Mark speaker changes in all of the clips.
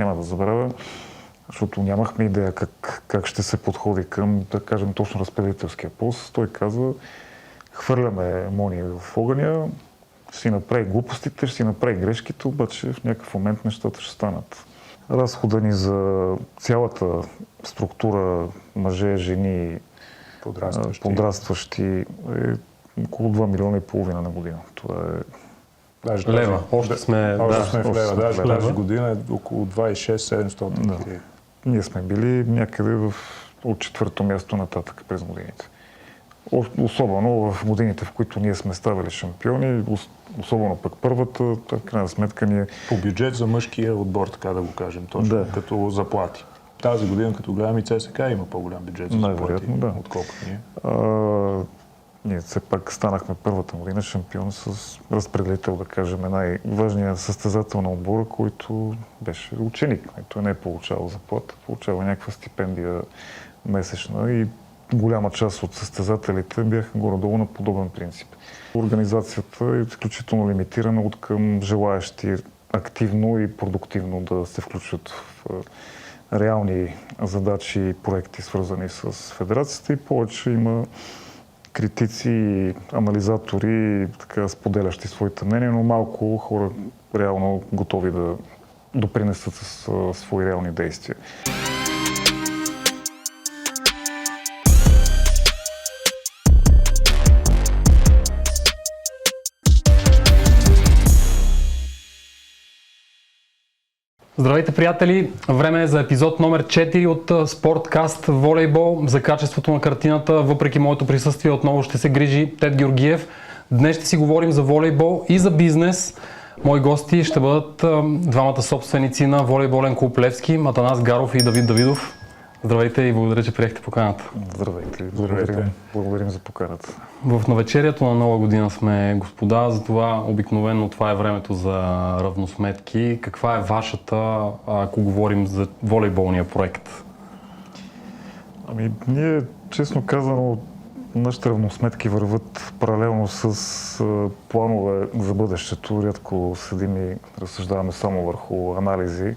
Speaker 1: няма да забравя, защото нямахме идея как ще се подходи към, да кажем, точно разпределителския пост. Той казва, хвърляме Мони в огъня, ще си направи глупостите, ще си направи грешките, обаче в някакъв момент нещата ще станат. Разхода ни за цялата структура, мъже, жени, подрастващи е около 2,5 милиона на година. Това е...
Speaker 2: Даже
Speaker 3: лева. Още сме
Speaker 2: в лева. Даже тази година е около 26-700 хиляди.
Speaker 1: Ние сме били някъде от 4-то място нататък през годините. Особено в годините, в които ние сме ставали шампиони, особено пък първата, в крайна сметка ние...
Speaker 2: По бюджет за мъжкия отбор, така да го кажем, точно като заплати. Тази година, като гледам и ЦСК, има по-голям бюджет за заплати, отколкото ние.
Speaker 1: Ние все пак станахме първата година шампион с разпределител, да кажем, най-важният състезател на отбора, който беше ученик. Той не е получавал заплата, получава някаква стипендия месечна и голяма част от състезателите бяха горе-долу на подобен принцип. Организацията е изключително лимитирана от към желаящи активно и продуктивно да се включат в реални задачи и проекти, свързани с федерацията, и повече има критици и анализатори, така споделящи своите мнения, но малко хора реално готови да допринесат с свои реални действия.
Speaker 3: Здравейте, приятели! Време е за епизод номер 4 от Спорткаст Волейбол. За качеството на картината, въпреки моето присъствие, отново ще се грижи Тед Георгиев. Днес ще си говорим за волейбол и за бизнес. Мои гости ще бъдат двамата собственици на волейболен клуб Левски, Атанас Гаров и Давид Давидов. Здравейте и благодаря, че приехте поканата.
Speaker 1: Здравейте. Благодарим за поканата.
Speaker 3: В навечерието на Нова година сме, господа, затова обикновено това е времето за равносметки. Каква е вашата, ако говорим за волейболния проект?
Speaker 1: Ние, честно казано, нашите равносметки върват паралелно с планове за бъдещето. Рядко седим и разсъждаваме само върху анализи.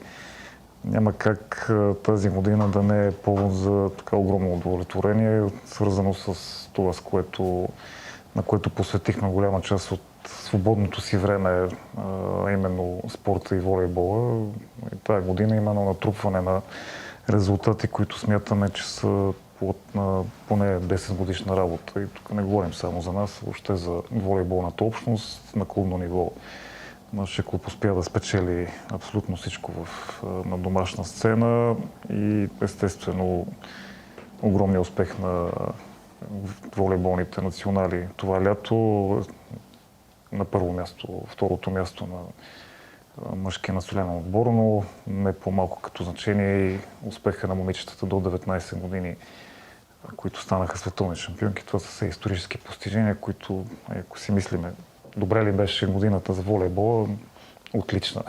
Speaker 1: Няма как тази година да не е повод за така огромно удовлетворение, свързано с това, на което посветихме голяма част от свободното си време, именно спорта и волейбола. И тази година именно натрупване на резултати, които смятаме, че са плод на поне 10 годишна работа. И тук не говорим само за нас, въобще за волейболната общност на клубно ниво. Нашия клуб успя да спечели абсолютно всичко на домашна сцена и естествено огромния успех на волейболните национали това лято. На първо място, второто място на мъжкия национален отбор, но не по-малко като значение и успеха на момичетата до 19 години, които станаха световни шампионки. Това са все исторически постижения, които, ако си мислиме, добре ли беше годината за волейбола? Отлична.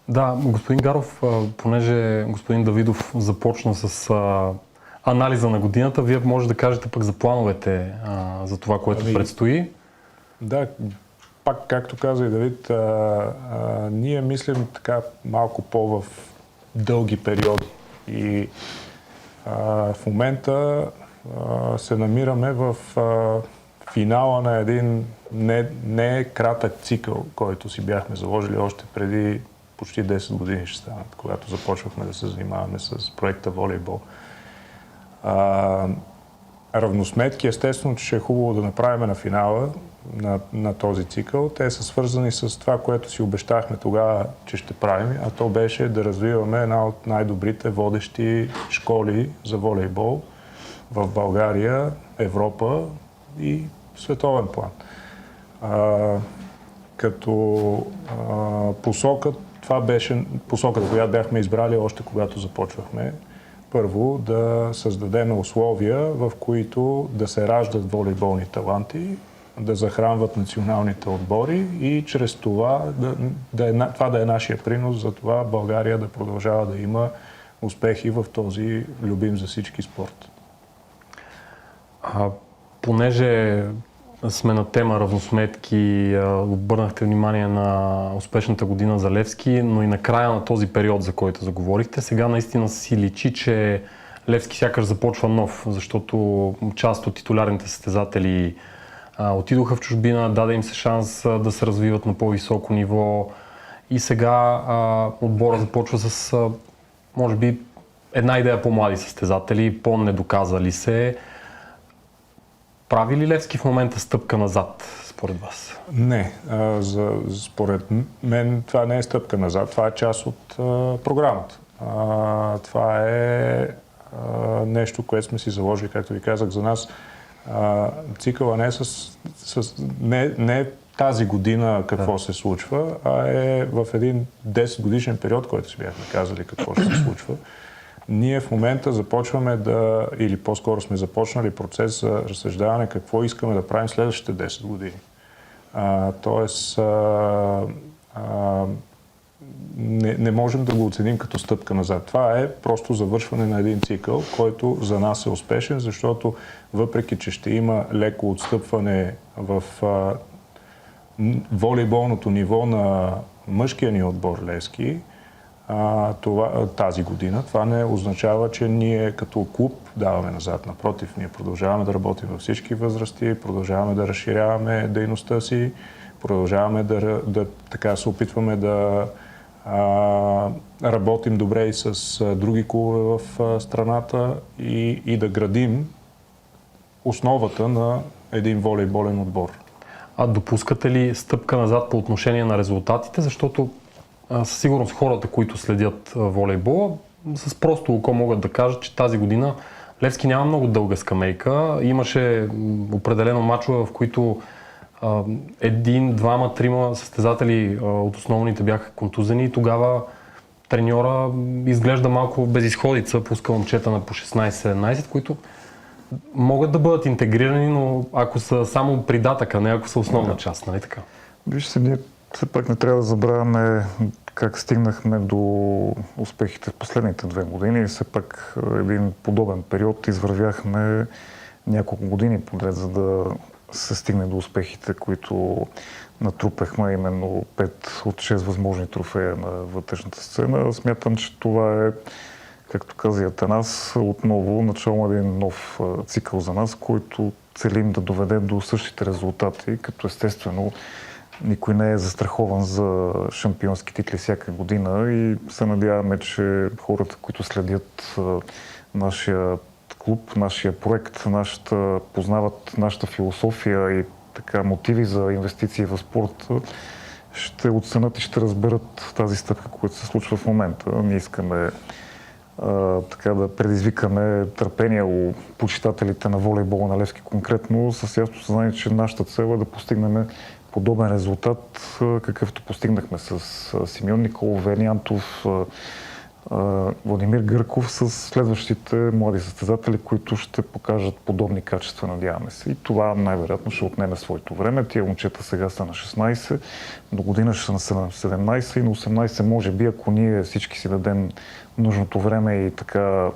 Speaker 3: Да, господин Гаров, понеже господин Давидов започна с анализа на годината, вие може да кажете пък за плановете за това, което предстои.
Speaker 2: Да, пак както каза и Давид, ние мислим така малко по-в дълги периоди и в момента се намираме в финала на един не кратък цикъл, който си бяхме заложили още преди почти 10 години ще станат, когато започвахме да се занимаваме с проекта волейбол. Равносметки, естествено, че ще е хубаво да направим на финала на този цикъл. Те са свързани с това, което си обещахме тогава, че ще правим, а то беше да развиваме една от най-добрите водещи школи за волейбол в България, Европа и световен план. Като посока, това беше посоката, която бяхме избрали още когато започвахме. Първо да създадем условия, в които да се раждат волейболни таланти, да захранват националните отбори и чрез това това да е нашия принос за това България да продължава да има успехи в този любим за всички спорт.
Speaker 3: Понеже сме на тема равносметки, обърнахте внимание на успешната година за Левски, но и на края на този период, за който заговорихте. Сега наистина си личи, че Левски сякаш започва нов, защото част от титулярните състезатели отидоха в чужбина, даде им се шанс да се развиват на по-високо ниво и сега отбора започва с, може би, една идея по-млади състезатели, по-недоказали се. Прави ли Левски в момента стъпка назад, според вас?
Speaker 2: Не. Според мен това не е стъпка назад, това е част от програмата. Това е нещо, което сме си заложили, както ви казах, за нас. Цикъла не е не тази година какво се случва, а е в един 10 годишен период, който си бяхме казали какво ще се случва. Ние в момента започваме или по-скоро сме започнали процес за разсъждаване какво искаме да правим следващите 10 години. Тоест, не можем да го оценим като стъпка назад. Това е просто завършване на един цикъл, който за нас е успешен, защото въпреки, че ще има леко отстъпване в волейболното ниво на мъжкия ни отбор Левски, тази година, това не означава, че ние като клуб даваме назад. Напротив, ние продължаваме да работим във всички възрасти, продължаваме да разширяваме дейността си, продължаваме да така се опитваме да работим добре и с други клубове в страната и да градим основата на един волейболен отбор.
Speaker 3: А допускате ли стъпка назад по отношение на резултатите? Защото със сигурност хората, които следят волейбола, с просто око могат да кажат, че тази година Левски няма много дълга скамейка. Имаше определено мачове, в които един, двама, трима състезатели от основните бяха контузени и тогава треньора изглежда малко безизходица, пуска момчета на по 16-17, които могат да бъдат интегрирани, но ако са само придатък, а не ако са основна част, нали така?
Speaker 1: Вижте, ние все пак не трябва да забравяме как стигнахме до успехите в последните 2 години. Все пак един подобен период извървяхме няколко години подред, за да се стигне до успехите, които натрупахме, именно 5 от 6 възможни трофея на вътрешната сцена. Смятам, че това е, както каза Атанас, отново начало на един нов цикъл за нас, който целим да доведе до същите резултати, като естествено никой не е застрахован за шампионски титли всяка година и се надяваме, че хората, които следят нашия клуб, нашия проект, познават нашата философия и така мотиви за инвестиции в спорта, ще оценят и ще разберат тази стъпка, която се случва в момента. Ние искаме така да предизвикаме търпение у почитателите на волейбола на Левски конкретно, с ясно съзнание, че нашата цел е да постигнем подобен резултат, какъвто постигнахме с Симеон Николов, Вени Антов, Владимир Гърков, с следващите млади състезатели, които ще покажат подобни качества, надяваме се. И това най-вероятно ще отнеме своето време. Тия момчета сега са на 16, до година ще са на 17 и на 18, може би, ако ние всички си дадем нужното време и така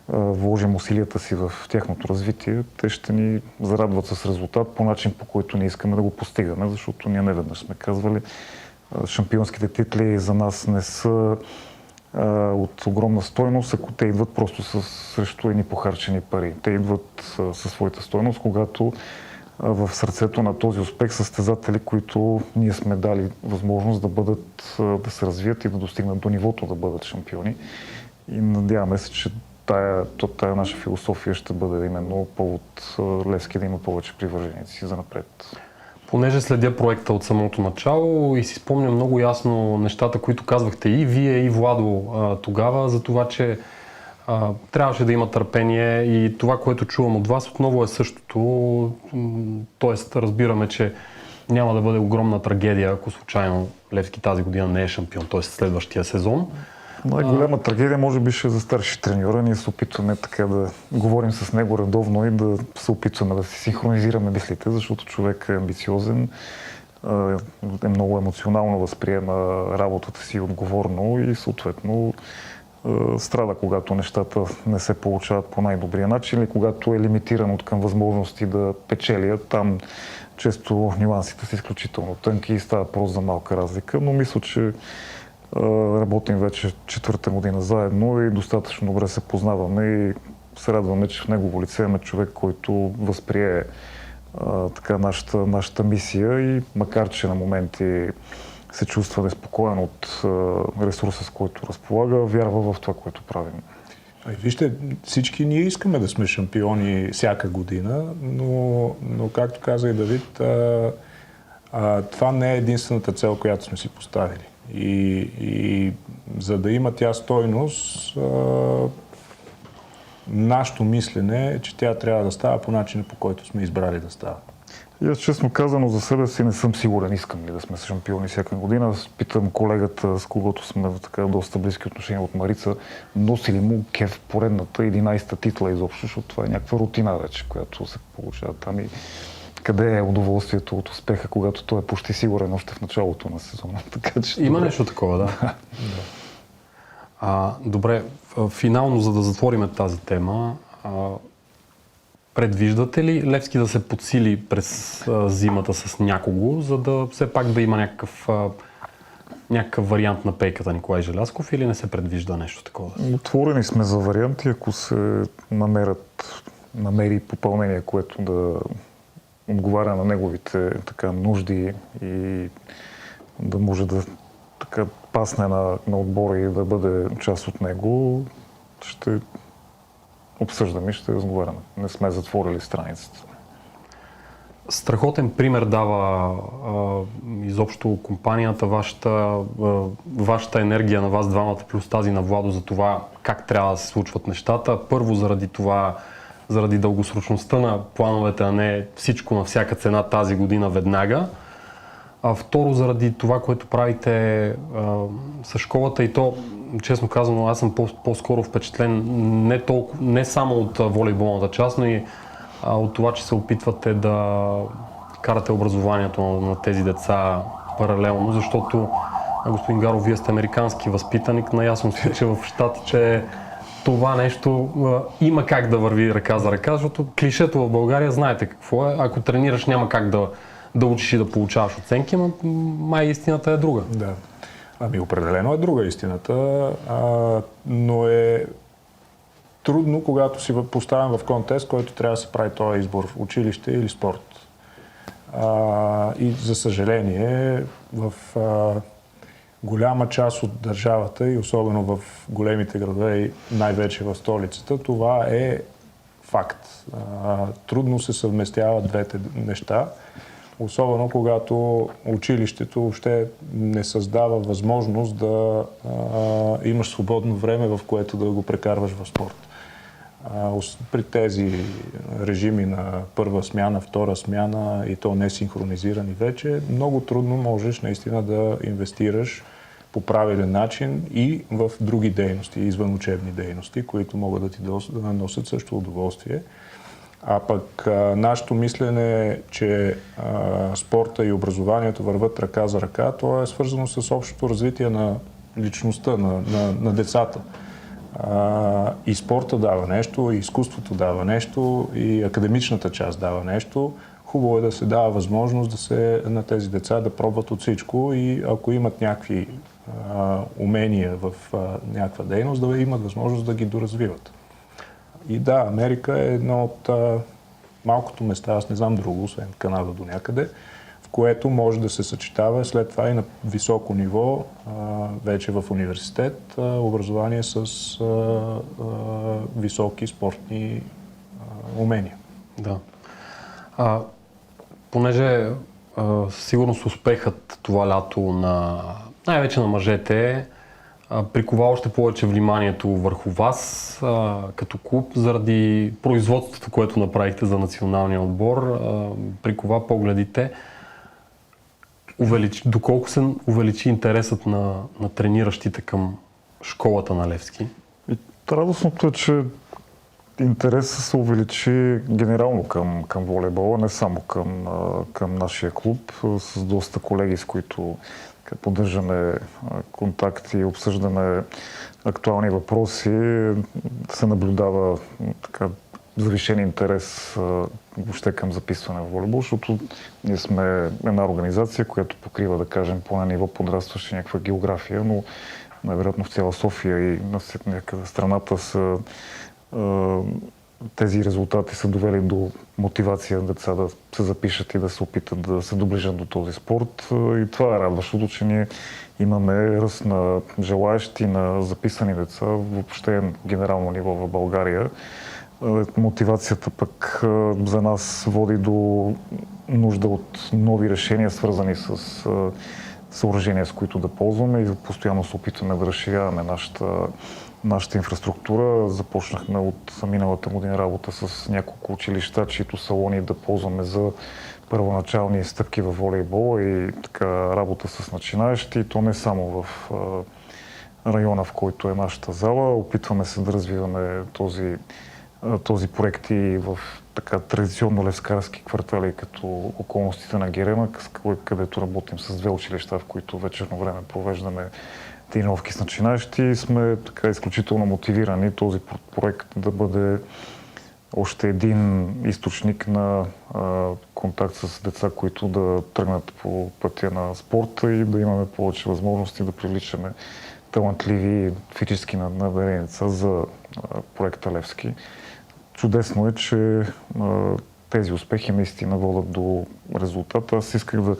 Speaker 1: вложим усилията си в тяхното развитие, те ще ни зарадват с резултат по начин, по който ние искаме да го постигаме, защото ние неведнъж сме казвали, шампионските титли за нас не са от огромна стойност, ако те идват просто срещу едни похарчени пари. Те идват със своята стойност, когато в сърцето на този успех състезатели, които ние сме дали възможност да се развият и да достигнат до нивото да бъдат шампиони. И надяваме се, че тая наша философия ще бъде именно повод Левски да има повече привърженици за напред.
Speaker 3: Понеже следя проекта от самото начало и си спомням много ясно нещата, които казвахте и вие, и Владо тогава, за това, че трябваше да има търпение и това, което чувам от вас, отново е същото. Тоест, разбираме, че няма да бъде огромна трагедия, ако случайно Левски тази година не е шампион, т.е. следващия сезон.
Speaker 1: Най-голяма трагедия може би ще е за старши треньора. Ние се опитваме така да говорим с него редовно и да се опитваме да си синхронизираме мислите, защото човек е амбициозен, е много емоционално възприема работата си отговорно и съответно страда, когато нещата не се получават по най-добрия начин или когато е лимитиран от към възможности да печели. Там често нюансите са изключително тънки и става просто за малка разлика, но мисля, че работим вече 4-та година заедно и достатъчно добре се познаваме и се радваме, че в негово лице имаме човек, който възприе така нашата мисия и макар, че на моменти се чувства неспокоен от ресурса, с който разполага, вярва в това, което правим.
Speaker 2: Вижте, всички ние искаме да сме шампиони всяка година, но както каза и Давид, това не е единствената цел, която сме си поставили. И за да има тя стойност, нашето мислене е, че тя трябва да става по начина, по който сме избрали да става.
Speaker 1: И аз честно казано за себе си не съм сигурен, искам ли да сме шампиони всяка година. Питам колегата, с когото сме в така доста близки отношения от Марица, носи ли му кеф поредната 11-та титла изобщо, защото това е някаква рутина вече, която се получава там и къде е удоволствието от успеха, когато той е почти сигурен още в началото на сезона. Така, че
Speaker 3: Има нещо такова, да. Добре, финално, за да затворим тази тема, предвиждате ли Левски да се подсили през зимата с някого, за да все пак да има някакъв вариант на пейката Николай Желязков или не се предвижда нещо такова?
Speaker 1: Отворени сме за варианти, ако се намери попълнение, което да отговаря на неговите нужди и да може да пасне на отбора и да бъде част от него, ще обсъждаме и ще разговаряме. Не сме затворили страницата.
Speaker 3: Страхотен пример дава изобщо компанията, вашата енергия на вас двамата, плюс тази на Владо за това как трябва да се случват нещата. Първо заради дългосрочността на плановете, а не всичко на всяка цена тази година веднага. А второ, заради това, което правите с школата и то, честно казано, аз съм по-скоро впечатлен не само от волейболната част, но и от това, че се опитвате да карате образованието на тези деца паралелно, защото, господин Гаров, вие сте американски възпитаник, наясно сте, че в щати, че това нещо има как да върви ръка за ръка, защото клишето в България знаете какво е, ако тренираш няма как да учиш и да получаваш оценки, но май истината е друга.
Speaker 2: Да. Определено е друга истината, но е трудно, когато си поставям в контекст, който трябва да се прави този избор, училище или спорт. И за съжаление, в голяма част от държавата и особено в големите градове и най-вече в столицата, това е факт. Трудно се съвместяват двете неща. Особено когато училището въобще не създава възможност да имаш свободно време, в което да го прекарваш в спорт. При тези режими на първа смяна, втора смяна и то не синхронизирани вече, много трудно можеш наистина да инвестираш по правилен начин и в други дейности, извън учебни дейности, които могат да ти носят също удоволствие. А пък нашето мислене е, че спорта и образованието върват ръка за ръка, то е свързано с общото развитие на личността, на децата. И спорта дава нещо, и изкуството дава нещо, и академичната част дава нещо. Хубаво е да се дава възможност на тези деца да пробват от всичко и ако имат някакви умения в някаква дейност, да имат възможност да ги доразвиват. И да, Америка е едно от малкото места, аз не знам друго, освен Канада до някъде, в което може да се съчетава след това и на високо ниво, вече в университет, образование с високи спортни умения.
Speaker 3: Да. Понеже сигурно с успехът това лято най-вече на мъжете прикова още повече вниманието върху вас като клуб заради производството, което направихте за националния отбор, прикова погледите. Доколко се увеличи интересът на трениращите към школата на Левски?
Speaker 1: Радостното е, че интересът се увеличи генерално към волейбола, не само към нашия клуб, с доста колеги, с които поддържаме контакти, обсъждаме актуални въпроси, се наблюдава завишен интерес въобще към записване в волейбол, защото ние сме една организация, която покрива, да кажем, по ниво подрастваща някаква география, но най-вероятно в цяла София и на някъде страната са тези резултати са довели до мотивация на деца да се запишат и да се опитат да се доближат до този спорт. И това е радващото, че ние имаме ръст на желаещи, на записани деца въобще генерално ниво в България. Мотивацията пък за нас води до нужда от нови решения, свързани с съоръжения, с които да ползваме и постоянно се опитваме да разширяваме нашата инфраструктура. Започнахме от миналата година работа с няколко училища, чието салони да ползваме за първоначални стъпки във волейбол и така работа с начинаещи. И то не само в района, в който е нашата зала. Опитваме се да развиваме този проект и в така традиционно левскарски квартали, като околностите на Герена, където работим с 2 училища, в които вечерно време провеждаме тренировки с начинаещи. Сме така изключително мотивирани този проект да бъде още един източник на контакт с деца, които да тръгнат по пътя на спорта и да имаме повече възможности да привличаме талантливи физически надарени деца за проекта Левски. Чудесно е, че тези успехи наистина водят до резултата. Аз исках да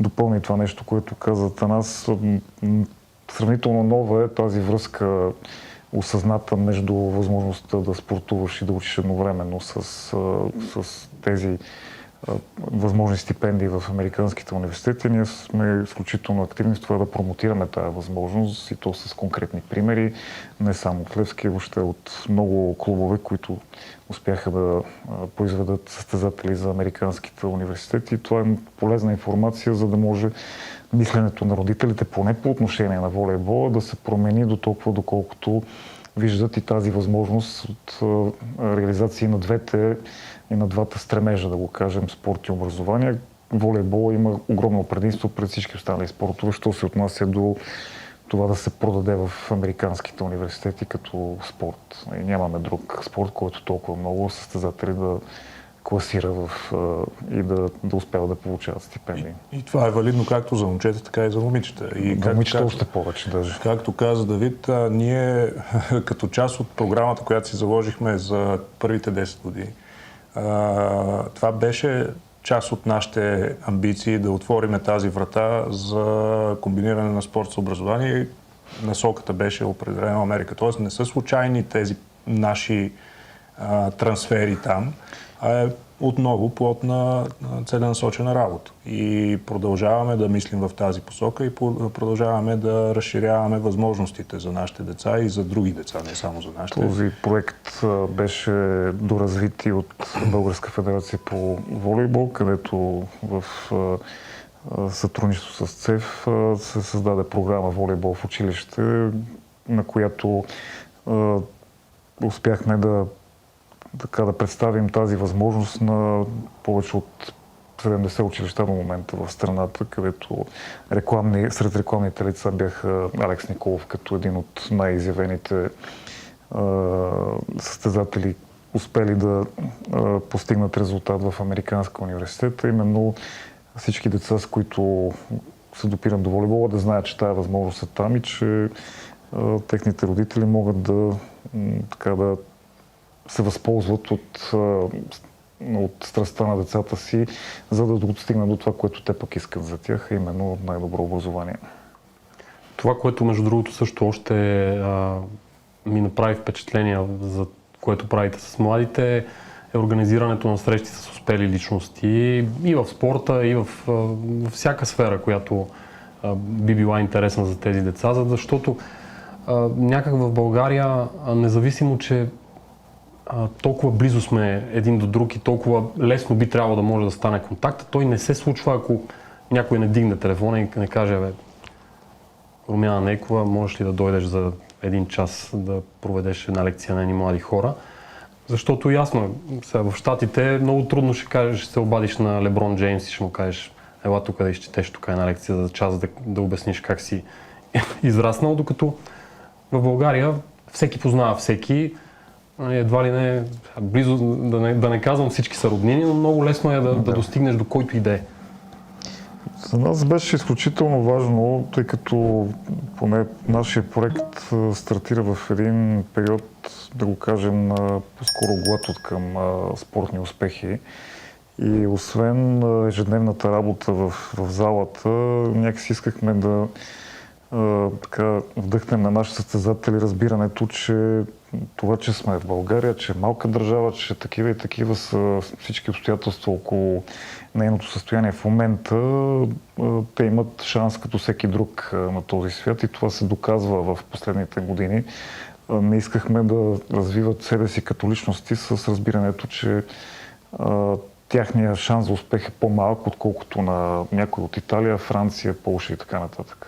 Speaker 1: допълня това нещо, което каза Атанас. Сравнително нова е тази връзка, осъзната между възможността да спортуваш и да учиш едновременно с тези възможни стипендии в американските университети. Ние сме изключително активни в това да промотираме тази възможност и то с конкретни примери, не само от Левски, въобще от много клубове, които успяха да произведат състезатели за американските университети. Това е полезна информация, за да може мисленето на родителите, поне по отношение на волейбола, да се промени до толкова, доколкото виждат и тази възможност от реализации на двата стремежа, да го кажем, спорт и образование. Волейбол има огромно предимство пред всички останали спортове, що се отнася до това да се продаде в американските университети като спорт. И нямаме друг спорт, който толкова много състезатели да класира и да успява да получават стипендии.
Speaker 2: И това е валидно както за момчета, така и за момичета. И
Speaker 1: за момичета още повече даже.
Speaker 2: Както каза Давид, ние като част от програмата, която си заложихме за първите 10 години, това беше част от нашите амбиции да отвориме тази врата за комбиниране на спорт с образование. Насоката беше определена Америка. Тоест не са случайни тези наши трансфери там, а е отново плод на целенасочена работа. И продължаваме да мислим в тази посока и продължаваме да разширяваме възможностите за нашите деца и за други деца, не само за нашите.
Speaker 1: Този проект беше доразвит и от Българска федерация по волейбол, където в сътрудничество с ЦЕФ се създаде програма волейбол в училище, на която успяхме да представим тази възможност на повече от 70 училища до момента в страната, където сред рекламните лица бяха Алекс Николов като един от най-изявените състезатели, успели да постигнат резултат в Американска университет. Именно всички деца, с които се допират до волейбола, да знаят, че тая възможност е там и че техните родители могат да се възползват от страстта на децата си, за да достигнат до това, което те пък искат за тях, а именно най-добро образование.
Speaker 3: Това, което между другото също още ми направи впечатление, за което правите с младите, е организирането на срещи с успели личности и в спорта, и в всяка сфера, която би била интересна за тези деца, защото някак в България, независимо, че толкова близо сме един до друг и толкова лесно би трябвало да може да стане контакта, той не се случва, ако някой не дигне телефона и не каже: Румяна Нейкова, можеш ли да дойдеш за 1 час да проведеш една лекция на едни млади хора? Защото ясно, в Щатите много трудно ще се обадиш на Леброн Джеймс и ще му кажеш: ела тук да изчетеш тук една лекция за час, да обясниш как си израснал, докато в България всеки познава всеки. Едва ли не, близо, да не казвам всички са роднини, но много лесно е да достигнеш до който и да е.
Speaker 1: За нас беше изключително важно, тъй като поне нашия проект стартира в един период, да го кажем, по-скоро глад от към спортни успехи. И освен ежедневната работа в залата, някакси искахме да така вдъхнем на нашите състезатели разбирането, че това, че сме в България, че е малка държава, че такива и такива са всички обстоятелства около нейното състояние в момента, те имат шанс като всеки друг на този свят и това се доказва в последните години. Не искахме да развиват себе си като личности с разбирането, че тяхният шанс за успех е по-малък, отколкото на някой от Италия, Франция, Полша и така нататък.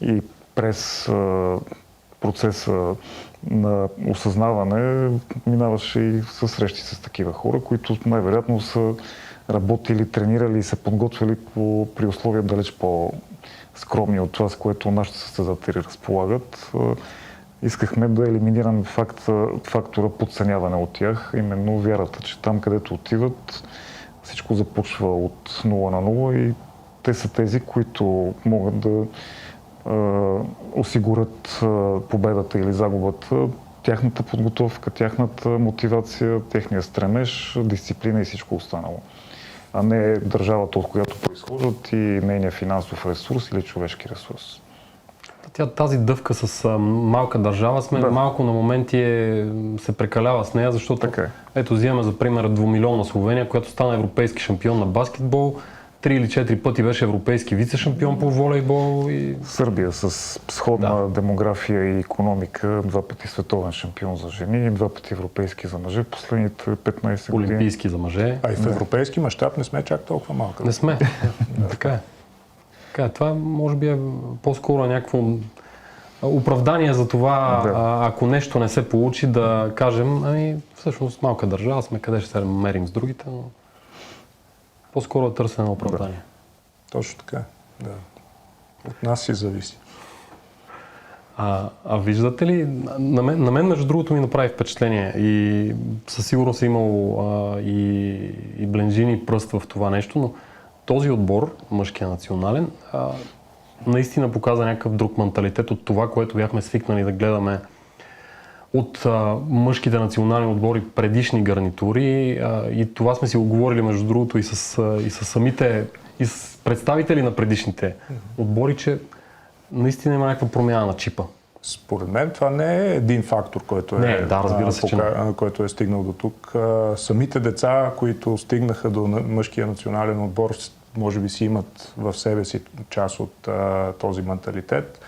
Speaker 1: И през процеса на осъзнаване минаваше и със срещи с такива хора, които най-вероятно са работили, тренирали и се подготвили при условия далеч по-скромни от това, с което нашите състезатели разполагат. Искахме да елиминираме фактора подценяване от тях, именно вярата, че там, където отиват, всичко започва от 0 на 0 и те са тези, които могат да осигурят победата или загубата, тяхната подготовка, тяхната мотивация, техния стремеж, дисциплина и всичко останало. А не държавата, от която произхождат и нейния финансов ресурс или човешки ресурс.
Speaker 3: Тази дъвка с малка държава сме малко на моменти се прекалява с нея, защото ето взимаме за пример 2-милионна Словения, която стана европейски шампион на баскетбол, 3 или 4 пъти беше европейски вице-шампион по волейбол. И
Speaker 1: Сърбия с сходна демография и икономика, 2 пъти световен шампион за жени и 2 пъти европейски за мъже в последните 15 години.
Speaker 3: Олимпийски за мъже.
Speaker 2: А и в европейски мащаб не сме чак толкова малка.
Speaker 3: Не сме. Така е. Това може би е по-скоро някакво оправдание за това, ако нещо не се получи, да кажем, всъщност малка държава сме, къде ще се мерим с другите, но по-скоро е търсене на оправдание.
Speaker 2: Точно така, да. От нас си зависи.
Speaker 3: Виждате ли, на мен между другото ми направи впечатление и със сигурност е имало и бленжини пръст в това нещо, но този отбор, мъжкия национален, наистина показа някакъв друг менталитет от това, което бяхме свикнали да гледаме от мъжките национални отбори предишни гарнитури и това сме си го говорили между другото и с самите и с представители на предишните отбори, че наистина има някаква промяна на чипа.
Speaker 2: Според мен това не е един фактор, който е стигнал до тук. Самите деца, които стигнаха до мъжкия национален отбор, може би си имат в себе си част от този менталитет,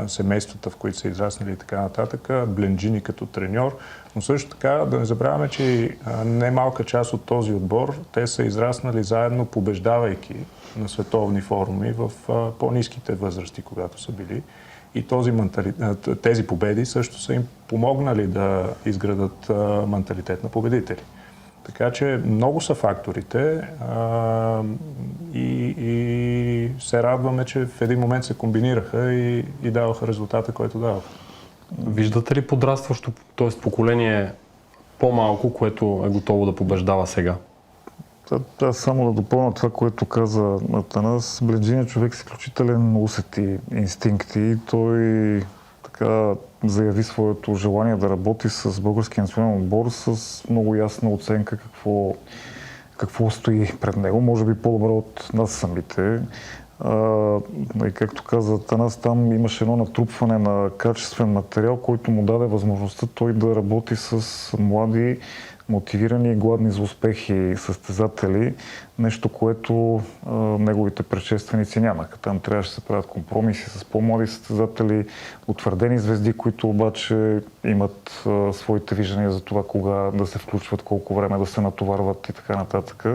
Speaker 2: семействата, в които са израснали и така нататък, Бленджини като треньор, но също така да не забравяме, че немалка част от този отбор, те са израснали заедно, побеждавайки на световни форуми в по-ниските възрасти, когато са били. И тези победи също са им помогнали да изградат менталитет на победители. Така че много са факторите и се радваме, че в един момент се комбинираха и даваха резултата, който даваха.
Speaker 3: Виждате ли подрастващо, т.е. поколение по-малко, което е готово да побеждава сега?
Speaker 1: Само да допълня това, което каза Атанас. Бленджини е човек с изключителен усет и инстинкти. Той така заяви своето желание да работи с българския национален отбор с много ясна оценка какво стои пред него. Може би по-добре от нас самите. И както каза Атанас, там имаше едно натрупване на качествен материал, който му даде възможността той да работи с млади, мотивирани и гладни за успехи състезатели, нещо, което неговите предшественици нямаха. Там трябваше да се правят компромиси с по-млади състезатели, утвърдени звезди, които обаче имат своите виждания за това кога да се включват, колко време да се натоварват и така нататък.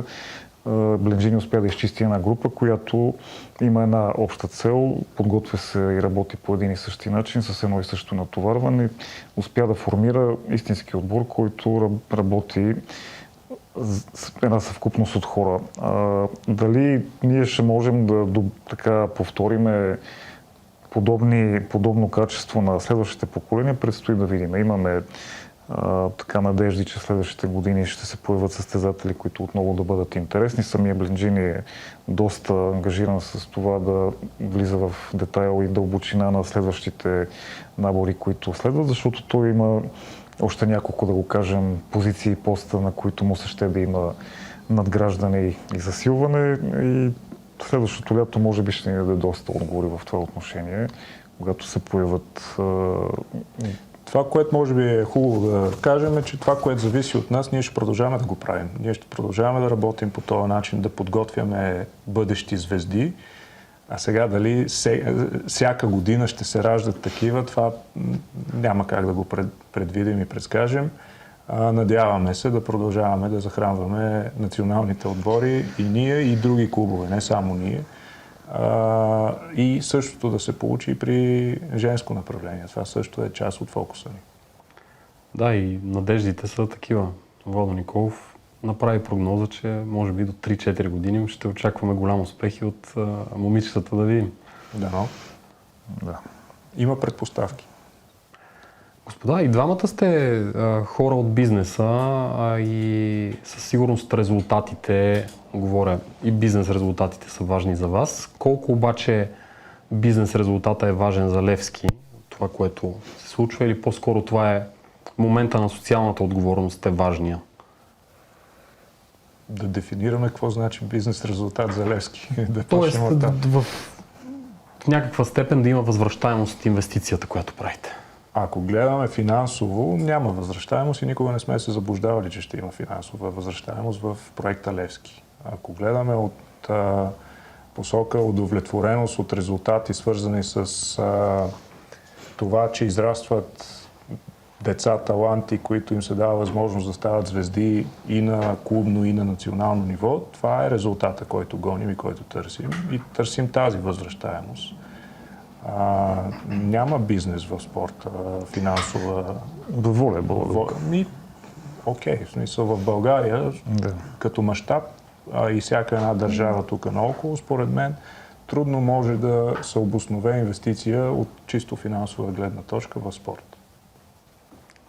Speaker 1: Бленджини успя да изчисти една група, която има една обща цел, подготвя се и работи по един и същи начин, с едно и също натоварване. Успя да формира истински отбор, който работи с една съвкупност от хора. Дали ние ще можем да така повториме подобно качество на следващите поколения, предстои да видим. Имаме така надежди, че следващите години ще се появят състезатели, които отново да бъдат интересни. Самия Блинджини е доста ангажиран с това да влиза в детайл и дълбочина на следващите набори, които следват, защото той има още няколко, да го кажем, позиции и поста, на които му се ще да има надграждане и засилване. И следващото лято може би ще ни даде доста отговори в това отношение, когато се появят.
Speaker 2: Това, което може би е хубаво да кажем, е, че това, което зависи от нас, ние ще продължаваме да го правим. Ние ще продължаваме да работим по този начин, да подготвяме бъдещи звезди. А сега дали всяка година ще се раждат такива, това няма как да го предвидим и предскажем. Надяваме се да продължаваме да захранваме националните отбори и ние, и други клубове, не само ние. И същото да се получи и при женско направление. Това също е част от фокуса ни.
Speaker 3: Да, и надеждите са такива. Владо Николов направи прогноза, че може би до 3-4 години ще очакваме голям успех и от момичетата да видим.
Speaker 2: Да. Има предпоставки.
Speaker 3: Господа, и двамата сте хора от бизнеса и със сигурност резултатите, говоря, и бизнес резултатите са важни за вас. Колко обаче бизнес резултата е важен за Левски, това, което се случва, или по-скоро това е момента на социалната отговорност е важния?
Speaker 2: Да дефинираме какво значи бизнес резултат за Левски.
Speaker 3: Тоест, в някаква степен да има възвръщаемост от инвестицията, която правите.
Speaker 2: Ако гледаме финансово, няма възвръщаемост и никога не сме се заблуждавали, че ще има финансова възвръщаемост в проекта Левски. Ако гледаме от посока удовлетвореност от резултати, свързани с това, че израстват деца, таланти, които им се дава възможност да стават звезди и на клубно, и на национално ниво, това е резултата, който гоним и който търсим. И търсим тази възвръщаемост. Няма бизнес в спорта, финансова...
Speaker 1: Волейбол.
Speaker 2: Окей, в смисъл в България, като мащаб и всяка една държава тук наоколо, според мен, трудно може да се обоснове инвестиция от чисто финансова гледна точка в спорт.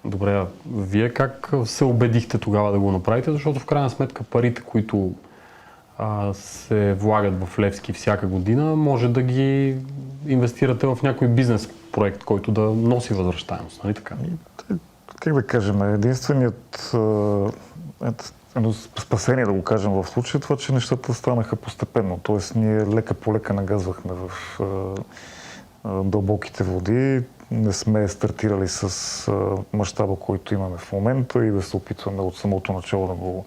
Speaker 3: Добре, вие как се убедихте тогава да го направите? Защото в крайна сметка парите, които се влагат в Левски всяка година, може да ги инвестирате в някой бизнес проект, който да носи възвръщаемост, нали така?
Speaker 1: Как да кажем, единственият спасение, да го кажем в случая, това, че нещата станаха постепенно. Тоест, ние лека по лека нагазвахме в дълбоките води. Не сме стартирали с мащаба, който имаме в момента и да се опитваме от самото начало да го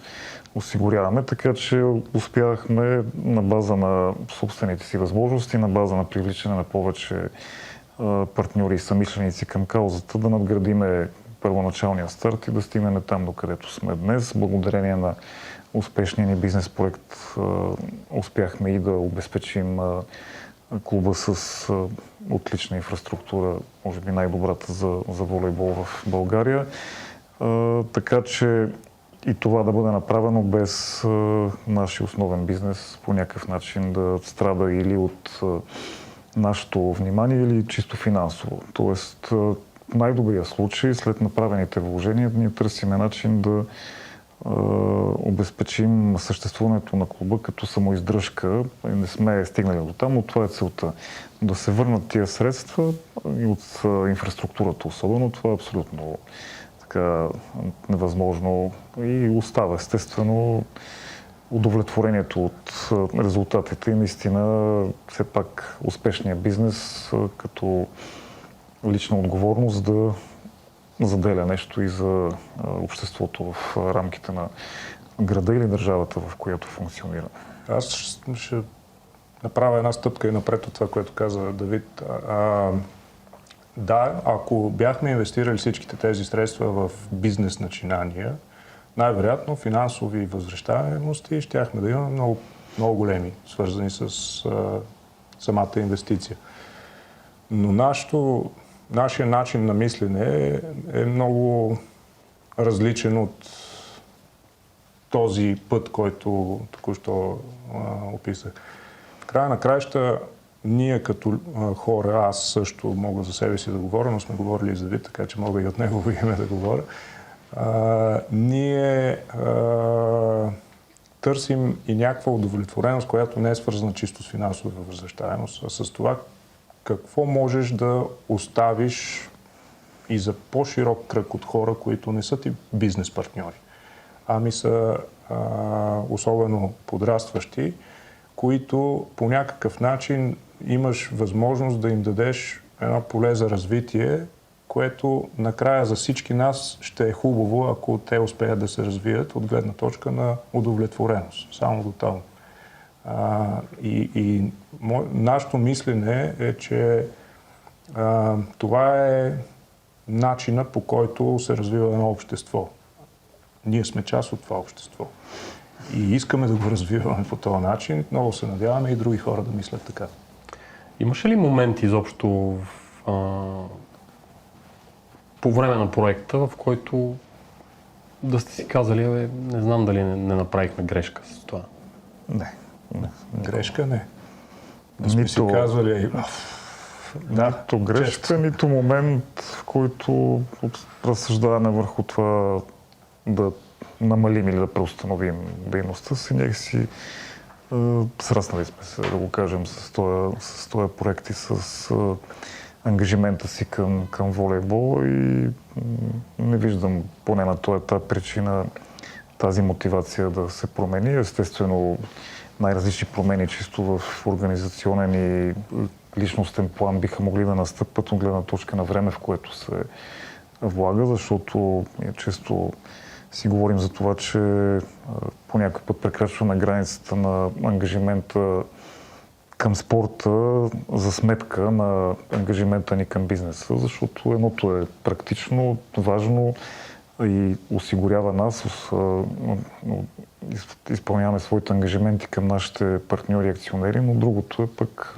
Speaker 1: осигуряваме, така че успяхме на база на собствените си възможности, на база на привличане на повече партньори и самишленици към каузата, да надградиме първоначалния старт и да стигнем там, докъдето сме днес. Благодарение на успешния ни бизнес проект успяхме и да обезпечим клуба с отлична инфраструктура, може би най-добрата за волейбол в България. Така че и това да бъде направено без нашия основен бизнес по някакъв начин да страда или от нашето внимание, или чисто финансово. Тоест, в най-добрия случай, след направените вложения, ние търсим начин да обезпечим съществуването на клуба като самоиздръжка. Не сме стигнали до там, но това е целта. Да се върнат тия средства и от инфраструктурата особено, това е абсолютно така невъзможно и остава естествено удовлетворението от резултатите и наистина все пак успешния бизнес като лична отговорност да заделя нещо и за обществото в рамките на града или държавата, в която функционира.
Speaker 2: Аз ще направя една стъпка и напред от това, което каза Давид. Да, ако бяхме инвестирали всичките тези средства в бизнес начинания, най-вероятно финансови възвръщаемости щяхме да имаме много, много големи, свързани с самата инвестиция. Но нашия начин на мислене е много различен от този път, който току-що описах. В края на краища, ние като хора, аз също мога за себе си да говоря, но сме говорили и за Давид, така че мога и от негово име да говоря. Ние търсим и някаква удовлетвореност, която не е свързана чисто с финансова възвръщаемост, а с това какво можеш да оставиш и за по-широк кръг от хора, които не са ти бизнес партньори, ами са особено подрастващи, които по някакъв начин имаш възможност да им дадеш едно поле за развитие, което накрая за всички нас ще е хубаво, ако те успеят да се развият от гледна точка на удовлетвореност. Само до там. Нашето мислене е, че това е начина, по който се развива едно общество. Ние сме част от това общество. И искаме да го развиваме по този начин. Много се надяваме и други хора да мислят така.
Speaker 3: Имаше ли момент изобщо по време на проекта, в който да сте си казали, не знам дали не направихме грешка с това?
Speaker 1: Не.
Speaker 2: Грешка не. Да сме си казвали...
Speaker 1: Нито грешка, нито момент, в който разсъждаваме върху това да намалим или да преустановим дейността си. Някакси сраснали сме се, да го кажем, с този проект и с ангажимента си към волейбол и не виждам поне на този етап причина тази мотивация да се промени. Естествено, най-различни промени чисто в организационен и личностен план биха могли да настъпят от гледна точка на време, в което се влага, защото често си говорим за това, че по някакъв път прекрачваме границата на ангажимента към спорта за сметка на ангажимента ни към бизнеса, защото едното е практично, важно и осигурява нас, изпълняваме своите ангажименти към нашите партньори и акционери, но другото е пък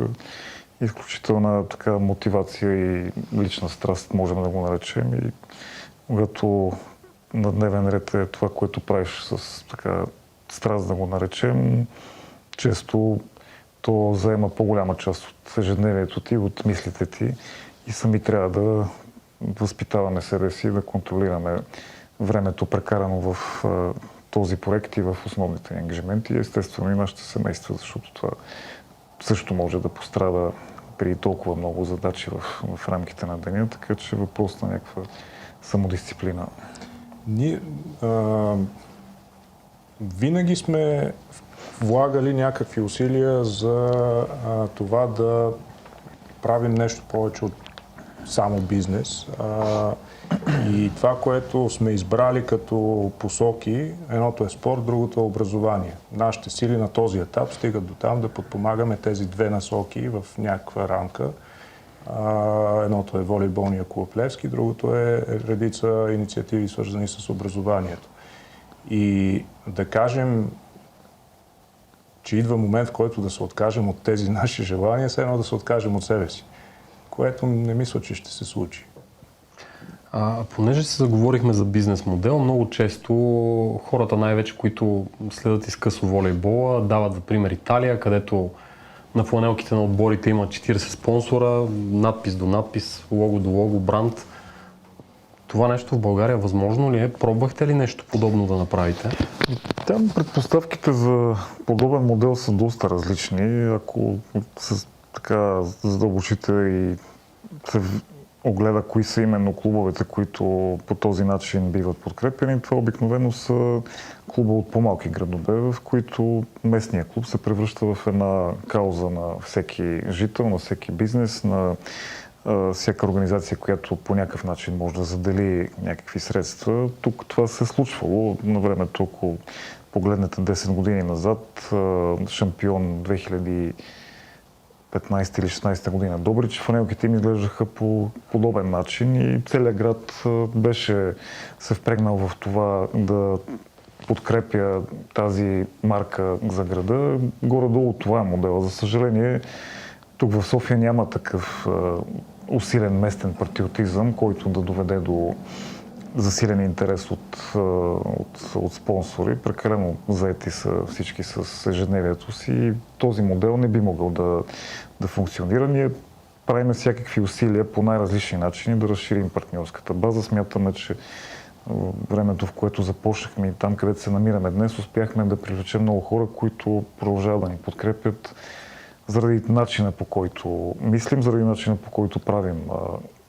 Speaker 1: изключителна така мотивация и лична страст, можем да го наречем. И когато на дневен ред е това, което правиш с така страст, да го наречем, често то заема по-голяма част от ежедневието ти, от мислите ти и сами трябва да възпитаваме себе си, да контролираме времето прекарано в този проект и в основните ни ангажименти и естествено и нашите семейства, защото това също може да пострада при толкова много задачи в рамките на деня, така че въпрос на някаква самодисциплина.
Speaker 2: Ние винаги сме влагали някакви усилия за това да правим нещо повече от само бизнес. И това, което сме избрали като посоки, едното е спорт, другото е образование. Нашите сили на този етап стигат до там да подпомагаме тези две насоки в някаква рамка. Едното е волейболния клуб Левски, другото е редица инициативи, свързани с образованието. И да кажем, че идва момент, в който да се откажем от тези наши желания, все едно да се откажем от себе си, което не мисля, че ще се случи.
Speaker 3: Понеже се заговорихме за бизнес модел, много често хората най-вече, които следят изкъсо волейбола, дават за пример Италия, където на фланелките на отборите има 40 спонсора, надпис до надпис, лого до лого, бранд. Това нещо в България възможно ли е? Пробвахте ли нещо подобно да направите?
Speaker 1: Там предпоставките за подобен модел са доста различни. Ако се така задълбочите и се огледа кои са именно клубовете, които по този начин биват подкрепени, това обикновено са клуба от по-малки градове, в които местният клуб се превръща в една кауза на всеки жител, на всеки бизнес, на всяка организация, която по някакъв начин може да задели някакви средства. Тук това се е случвало на времето, ако погледнете 10 години назад, шампион 2015 или 16 година Добрич, фанелките им изглеждаха по подобен начин и целият град беше се впрегнал в това да подкрепя тази марка за града. Горе-долу това е модела. За съжаление, тук в София няма такъв усилен местен патриотизъм, който да доведе до засилен интерес от спонсори. Прекалено заети са всички с ежедневието си и този модел не би могъл да функционира. Ние правим всякакви усилия по най-различни начини да разширим партньорската база. Смятаме, че времето, в което започнахме и там, където се намираме днес, успяхме да привлечем много хора, които продължават да ни подкрепят заради начина, по който мислим, заради начина, по който правим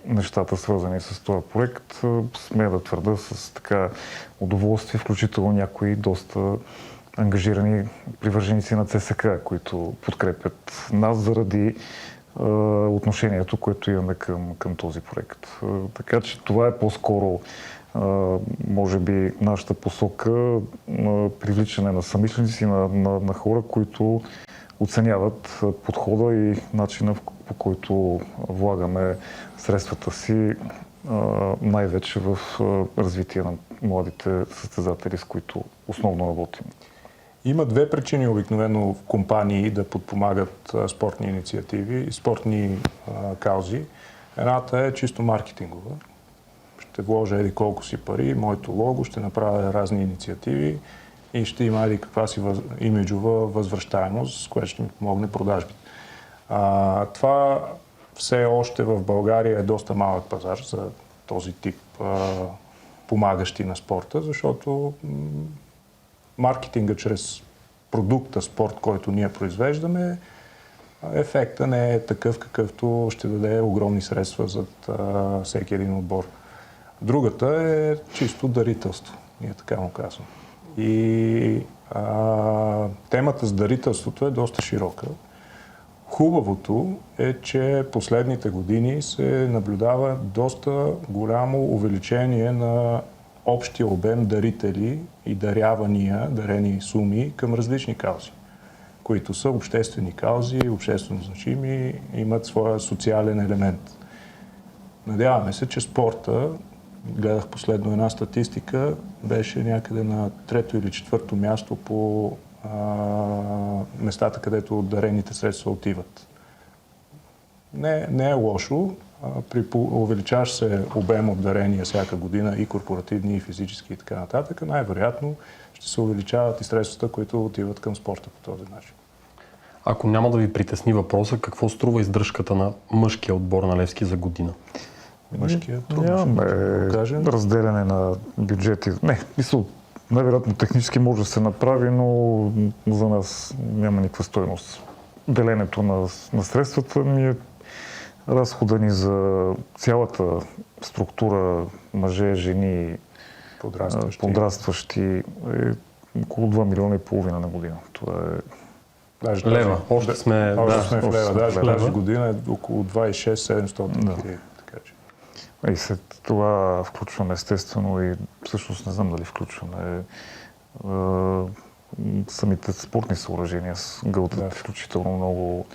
Speaker 1: нещата, свързани с този проект. Смея да твърда с така удоволствие, включително някои доста ангажирани привърженици на ЦСКА, които подкрепят нас заради отношението, което имаме към този проект. Така че това е по-скоро може би нашата посока привличане на самишленици, на хора, които оценяват подхода и начина, по който влагаме средствата си, най-вече в развитие на младите състезатели, с които основно работим.
Speaker 2: Има две причини обикновено в компании да подпомагат спортни инициативи и спортни каузи. Едната е чисто маркетингова. Ще вложа еди колко си пари, моето лого, ще направя разни инициативи и ще има еди каква си имиджова възвръщаемост, с която ще ми помогне продажбите. Това все още в България е доста малък пазар за този тип помагащи на спорта, защото маркетинга чрез продукта спорт, който ние произвеждаме, ефекта не е такъв, какъвто ще даде огромни средства за всеки един отбор. Другата е чисто дарителство, ние така му казвам. И темата с дарителството е доста широка. Хубавото е, че последните години се наблюдава доста голямо увеличение на общия обем дарители и дарявания, дарени суми към различни каузи, които са обществени каузи, обществено значими, имат своя социален елемент. Надяваме се, че спорта, гледах последно една статистика, беше някъде на 3-то или 4-то място по местата, където дарените средства отиват. Не е лошо. При увеличаващ се обем от дарения всяка година и корпоративни, и физически и така нататък, най-вероятно ще се увеличават и средствата, които отиват към спорта по този начин.
Speaker 3: Ако няма да ви притесни въпроса, какво струва издръжката на мъжкия отбор на Левски за година?
Speaker 1: Нямаме разделяне на бюджети. Не, мисля, най-вероятно технически може да се направи, но за нас няма никаква стойност. Деленето на средствата ми е разхода ни за цялата структура мъже, жени, подрастващи е около 2,5 милиона на година. Това е
Speaker 3: лева. Още сме
Speaker 2: в лева. Тази година е около 26-700 хиляди.
Speaker 1: И след това включваме естествено и всъщност не знам дали включваме самите спортни съоръжения с гълтат включително много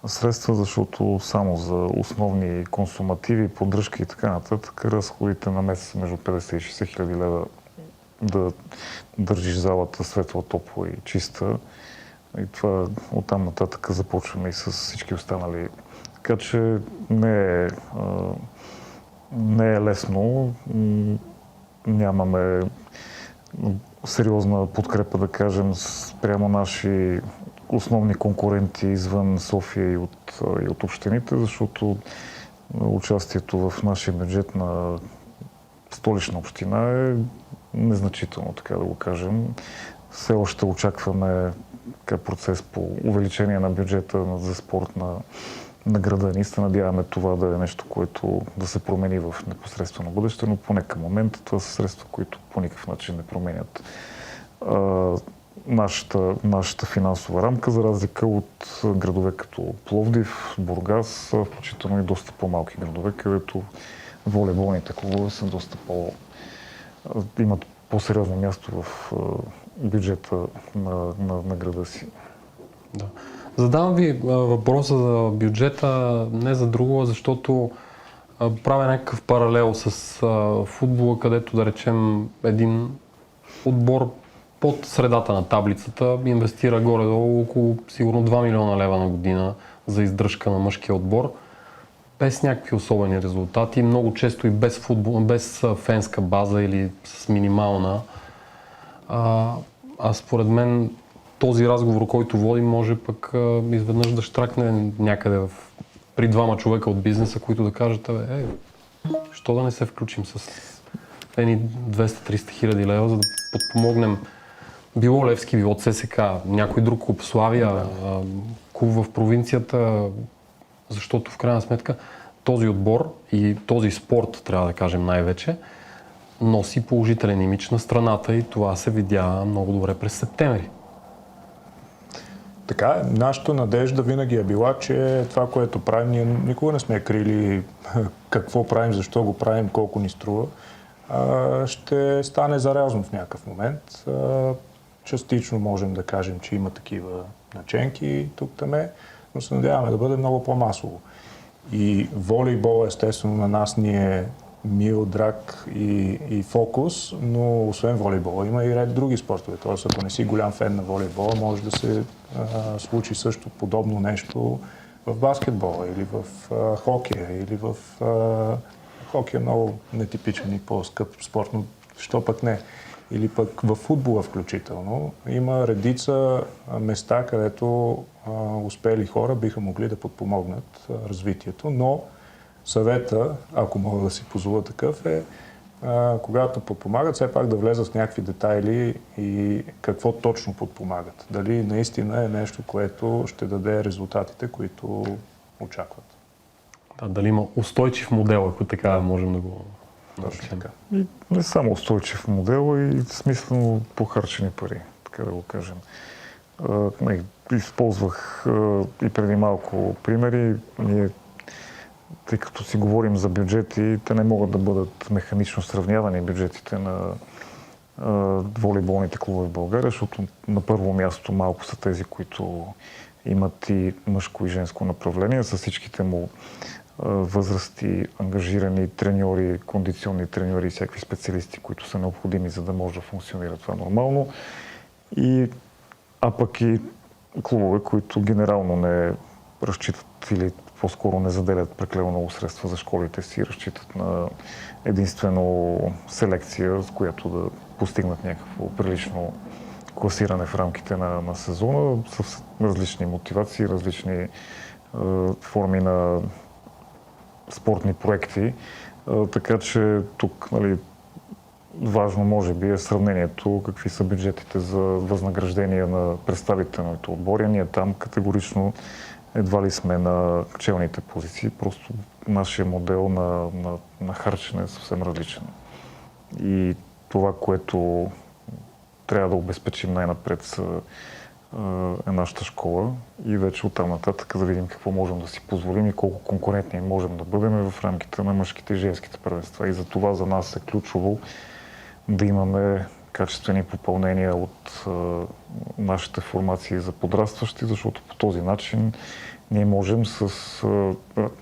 Speaker 1: средства, защото само за основни консумативи, поддръжка и така нататък, разходите на месец между 50 и 60 хиляди лева да държиш залата светла, топла и чиста. И това оттам нататък започваме и с всички останали. Така че не е лесно. Нямаме сериозна подкрепа, да кажем, спрямо наши основни конкуренти извън София и от общините, защото участието в нашия бюджет на Столична община е незначително, така да го кажем. Все още очакваме процес по увеличение на бюджета за спорт на града. Ние се надяваме това да е нещо, което да се промени в непосредствено бъдеще, но поне към момента това са средства, които по никакъв начин не променят нашата финансова рамка, за разлика от градове като Пловдив, Бургас, включително и доста по-малки градове, където волейболните клубове са доста имат по-сериозно място в бюджета на града си.
Speaker 3: Да. Задавам ви въпроса за бюджета не за друго, защото правя някакъв паралел с футбола, където да речем един отбор под средата на таблицата инвестира горе-долу около сигурно 2 милиона лева на година за издръжка на мъжкия отбор, без някакви особени резултати, много често и без футбол, без фенска база или с минимална. А според мен този разговор, който водим, може пък изведнъж да щракне някъде при двама човека от бизнеса, които да кажат, що да не се включим с едни 200-300 хиляди лева, за да подпомогнем било Левски, било ЦСК, някой друг клуб, Славия, клуб в провинцията, защото в крайна сметка този отбор и този спорт, трябва да кажем най-вече, носи положителен имидж на страната и това се видя много добре през септември.
Speaker 2: Така е, нашата надежда винаги е била, че това, което правим, ние никога не сме крили какво правим, защо го правим, колко ни струва. Ще стане зарязно в някакъв момент. Частично можем да кажем, че има такива наченки тук-таме, но се надяваме да бъде много по-масово. И волейбол, естествено, на нас ни е мил, драг и фокус, но освен волейбола има и ред други спортове. Тоест, ако не си голям фен на волейбола, може да се случи също подобно нещо в баскетбола или в хокея, или в хокея много нетипичен и по-скъп спорт, но що пък не. Или пък в футбола включително. Има редица места, където успели хора биха могли да подпомогнат развитието, но съвета, ако мога да си позволя такъв, е когато подпомагат, все пак да влезат в някакви детайли и какво точно подпомагат. Дали наистина е нещо, което ще даде резултатите, които очакват.
Speaker 3: Да, дали има устойчив модел, ако така можем да го
Speaker 2: Точно така.
Speaker 1: И не само устойчив модел, и смислено похарчени пари, така да го кажем. Използвах и преди малко примери. Ние, тъй като си говорим за бюджети, те не могат да бъдат механично сравнявани бюджетите на волейболните клубове в България, защото на първо място малко са тези, които имат и мъжко и женско направление, с всичките му възрасти, ангажирани треньори, кондиционни треньори и всякакви специалисти, които са необходими, за да може да функционира това нормално. А пък и клубове, които генерално не разчитат или по-скоро не заделят прекалено много средства за школите си, разчитат на единствено селекция, с която да постигнат някакво прилично класиране в рамките на сезона, с различни мотивации, различни форми на спортни проекти. Така че тук, нали, важно може би е сравнението, какви са бюджетите за възнаграждение на представителните отбори. Ние там категорично едва ли сме на челните позиции, просто нашия модел на харчене е съвсем различен. И това, което трябва да обезпечим най-напред е нашата школа и вече оттам нататък да видим какво можем да си позволим и колко конкурентни можем да бъдем в рамките на мъжките и женските първенства. И за това за нас е ключово да имаме качествени попълнения от нашите формации за подрастващи, защото по този начин ние можем с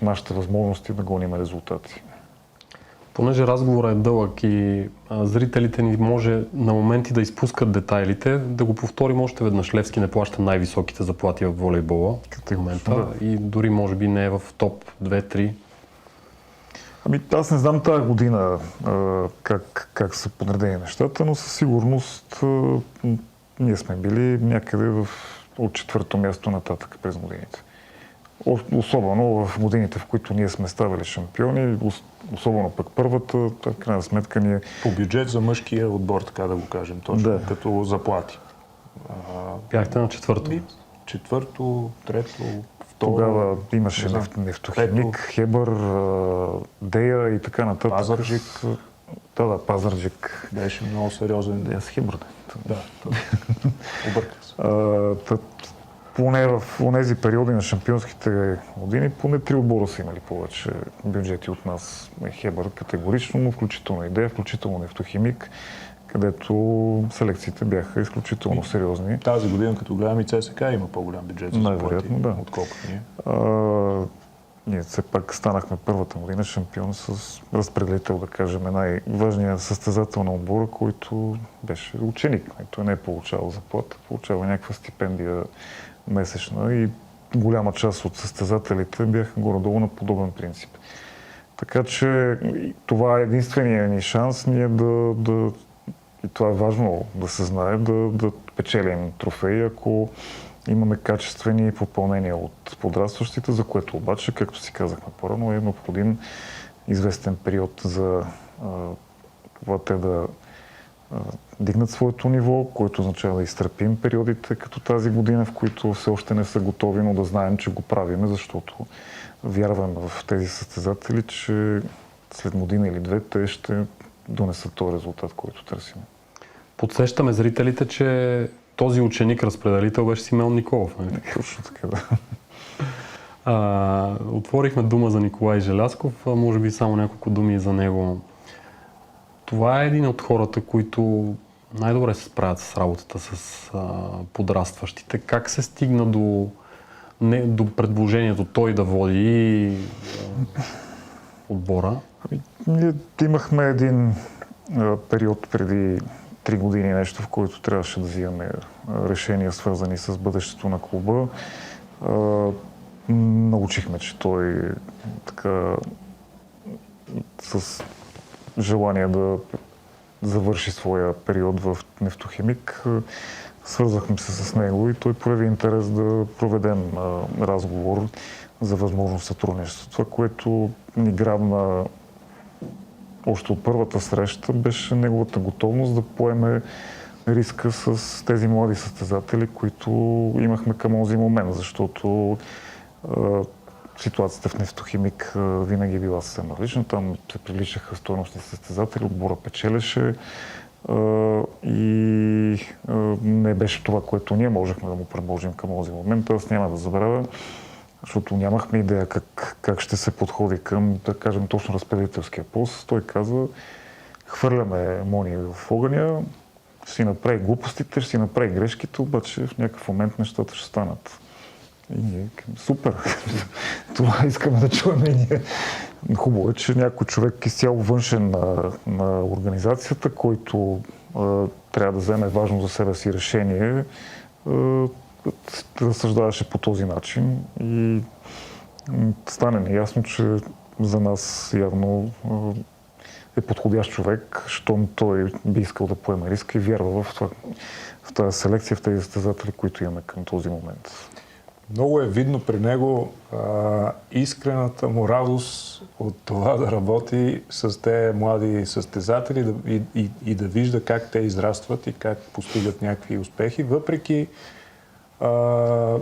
Speaker 1: нашите възможности да гоним резултати.
Speaker 3: Понеже разговорът е дълъг и зрителите ни може на моменти да изпускат детайлите, да го повторим още веднъж. Левски не плаща най-високите заплати в волейбола в момента и дори може би не е в топ 2-3.
Speaker 1: Аз не знам тази година как са подредени нещата, но със сигурност ние сме били някъде от четвърто място нататък през годините. Особено в годините, в които ние сме ставали шампиони, особено пък първата, в крайна сметка ние...
Speaker 2: По бюджет за мъжкия отбор, така да го кажем, точно като заплати.
Speaker 3: Бяхте на четвърто.
Speaker 2: Четвърто, трето, второ.
Speaker 1: Тогава имаше Нефтохимик, Хебър, Дея и така нататък.
Speaker 2: Пазарджик.
Speaker 1: Да, Пазарджик.
Speaker 2: Беше много сериозен.
Speaker 1: С Хебър.
Speaker 2: Да. Обърках се.
Speaker 1: Поне в тези периоди на шампионските години, поне 3 отбора са имали повече бюджети от нас. Хебър категорично, но включително Идея, включително Нефтохимик, където селекциите бяха изключително сериозни.
Speaker 2: Тази година, като гледам, и ЦСК има по-голям бюджет за заплати, отколкото ние.
Speaker 1: Ние все пак станахме първата година шампион с разпределител, да кажем, най-важният състезател на отбора, който беше ученик. Той не е получавал заплата, получава някаква стипендия месечна и голяма част от състезателите бяха горе-долу на подобен принцип. Така че това е единственият ни шанс ние и това е важно да се знае, да печелим трофеи, ако имаме качествени попълнения от подрастващите, за което обаче, както си казахме по-рано, е необходим известен период за това те да дигнат своето ниво, което означава да изтърпим периодите като тази година, в които все още не са готови, но да знаем, че го правиме, защото вярваме в тези състезатели, че след година или две те ще донесат този резултат, който търсим.
Speaker 3: Подсещаме зрителите, че този ученик-разпределител беше Симеон Николов. Нали?
Speaker 1: Точно така, да.
Speaker 3: Отворихме дума за Николай Желязков, може би само няколко думи за него. Това е един от хората, които най-добре се справят с работата с подрастващите. Как се стигна до предложението той да води отбора?
Speaker 1: Ние имахме един период преди 3 години нещо, в който трябваше да взимаме решения, свързани с бъдещето на клуба. Научихме, че той така с желание да завърши своя период в Нефтохимик. Свързахме се с него и той прояви интерес да проведем разговор за възможно сътрудничество. Това, което ни грабна още от първата среща, беше неговата готовност да поеме риска с тези млади състезатели, които имахме към този момент, защото ситуацията в Нефтохимик винаги е била съвсем различна. Там се привличаха стойностни състезатели, отбора печелеше и не беше това, което ние можехме да му предложим към този момент. Аз няма да забравя, защото нямахме идея как ще се подходи към, да кажем, точно разпределителския пост. Той казва, хвърляме Мони в огъня, ще си направи глупостите, ще си направи грешките, обаче в някакъв момент нещата ще станат. И ние, супер, това искаме да чуем и ние. Хубаво е, че някой човек изцяло външен на организацията, който трябва да вземе важно за себе си решение, разсъждаваше по този начин и стане неясно, че за нас явно е подходящ човек, щом той би искал да поеме риска и вярва в тази селекция, в тези състезатели, които имаме към този момент.
Speaker 2: Много е видно при него искрената му радост от това да работи с тези млади състезатели и да вижда как те израстват и как постигат някакви успехи, въпреки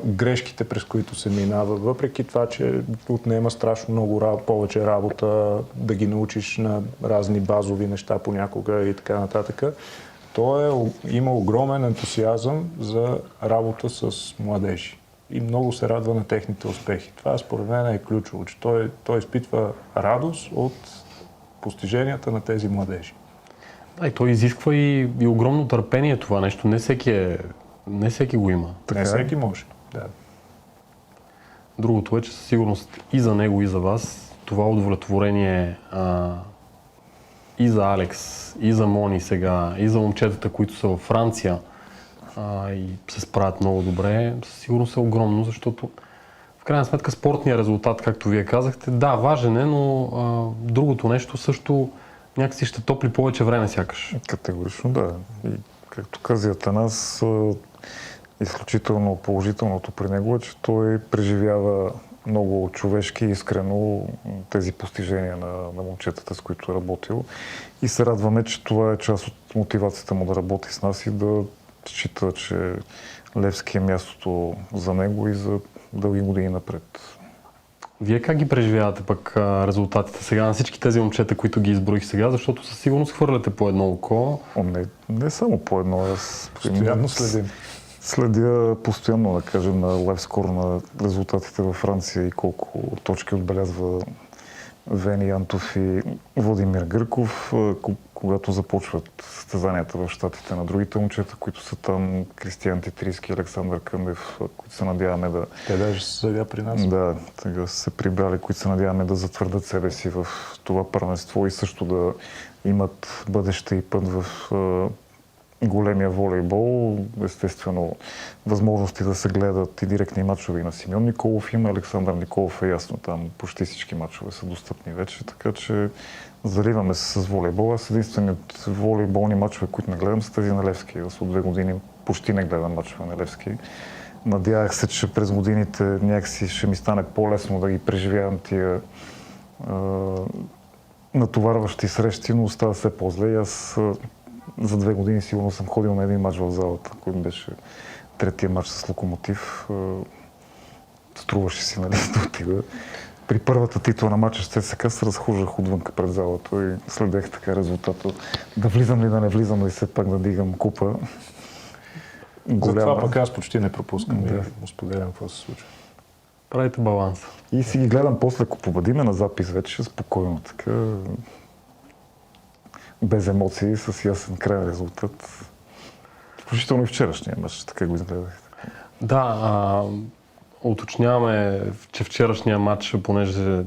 Speaker 2: грешките, през които се минава, въпреки това, че отнема страшно много повече работа, да ги научиш на разни базови неща понякога и така нататък. Той има огромен ентусиазъм за работа с младежи и много се радва на техните успехи. Това според мен е ключово, че той изпитва радост от постиженията на тези младежи.
Speaker 3: Да, и той изисква и огромно търпение това нещо. Не всеки го има.
Speaker 2: Не всеки може. Да.
Speaker 3: Другото е, че със сигурност и за него, и за вас това удовлетворение и за Алекс, и за Мони сега, и за момчетата, които са във Франция и се справят много добре, със сигурност е огромно, защото в крайна сметка спортният резултат, както вие казахте, да, важен е, но другото нещо също някакси ще топли повече време сякаш.
Speaker 1: Категорично, да. И както каза Атанас, изключително положителното при него е, че той преживява много човешки и искрено тези постижения на момчетата, с които е работил. И се радваме, че това е част от мотивацията му да работи с нас и да счита, че Левски е мястото за него и за дълги години напред.
Speaker 3: Вие как ги преживявате пък резултатите сега на всички тези момчета, които ги изброих сега, защото със сигурност хвърляте по едно око?
Speaker 1: Не само по едно. Аз
Speaker 2: постоянно следим.
Speaker 1: Следя постоянно, да кажем, на лайвскор на резултатите във Франция и колко точки отбелязва Вени Янтов и Владимир Гърков, когато започват състезанията в щатите на другите момчета, които са там, Кристиян Титрийски, Александър Къндев, които се надяваме да...
Speaker 2: Те даже са сега при нас.
Speaker 1: Да, сега са се прибрали, които се надяваме да затвърдат себе си в това първенство и също да имат бъдеще и път в големия волейбол. Естествено, възможности да се гледат и директни мачове на Симеон Николов има. Александър Николов е ясно, там почти всички мачове са достъпни вече, така че заливаме се с волейбол. Аз единственият волейболни мачове, които не гледам, са тези на Левски. Аз от 2 години почти не гледам мачове на Левски. Надявах се, че през годините някакси ще ми стане по-лесно да ги преживявам тия натоварващи срещи, но става все по-зле. И аз за 2 години сигурно съм ходил на един мач в залата, който беше третия мач с Локомотив. Струваше си, нали, да отида. При първата титла на матча с ЦСКА се разхождах отвън пред залата и следех така резултата. Да влизам ли, да не влизам ли, все пак да дигам купа.
Speaker 2: Затова пък аз почти не пропускам и му споделям какво се случва.
Speaker 3: Правите баланс.
Speaker 1: И си ги гледам после, ако победиме на запис вече, спокойно, така, без емоции, с ясен крайен резултат. Включително и вчерашния мач, така го изгледах.
Speaker 3: Да, уточняваме, че вчерашния матч, понеже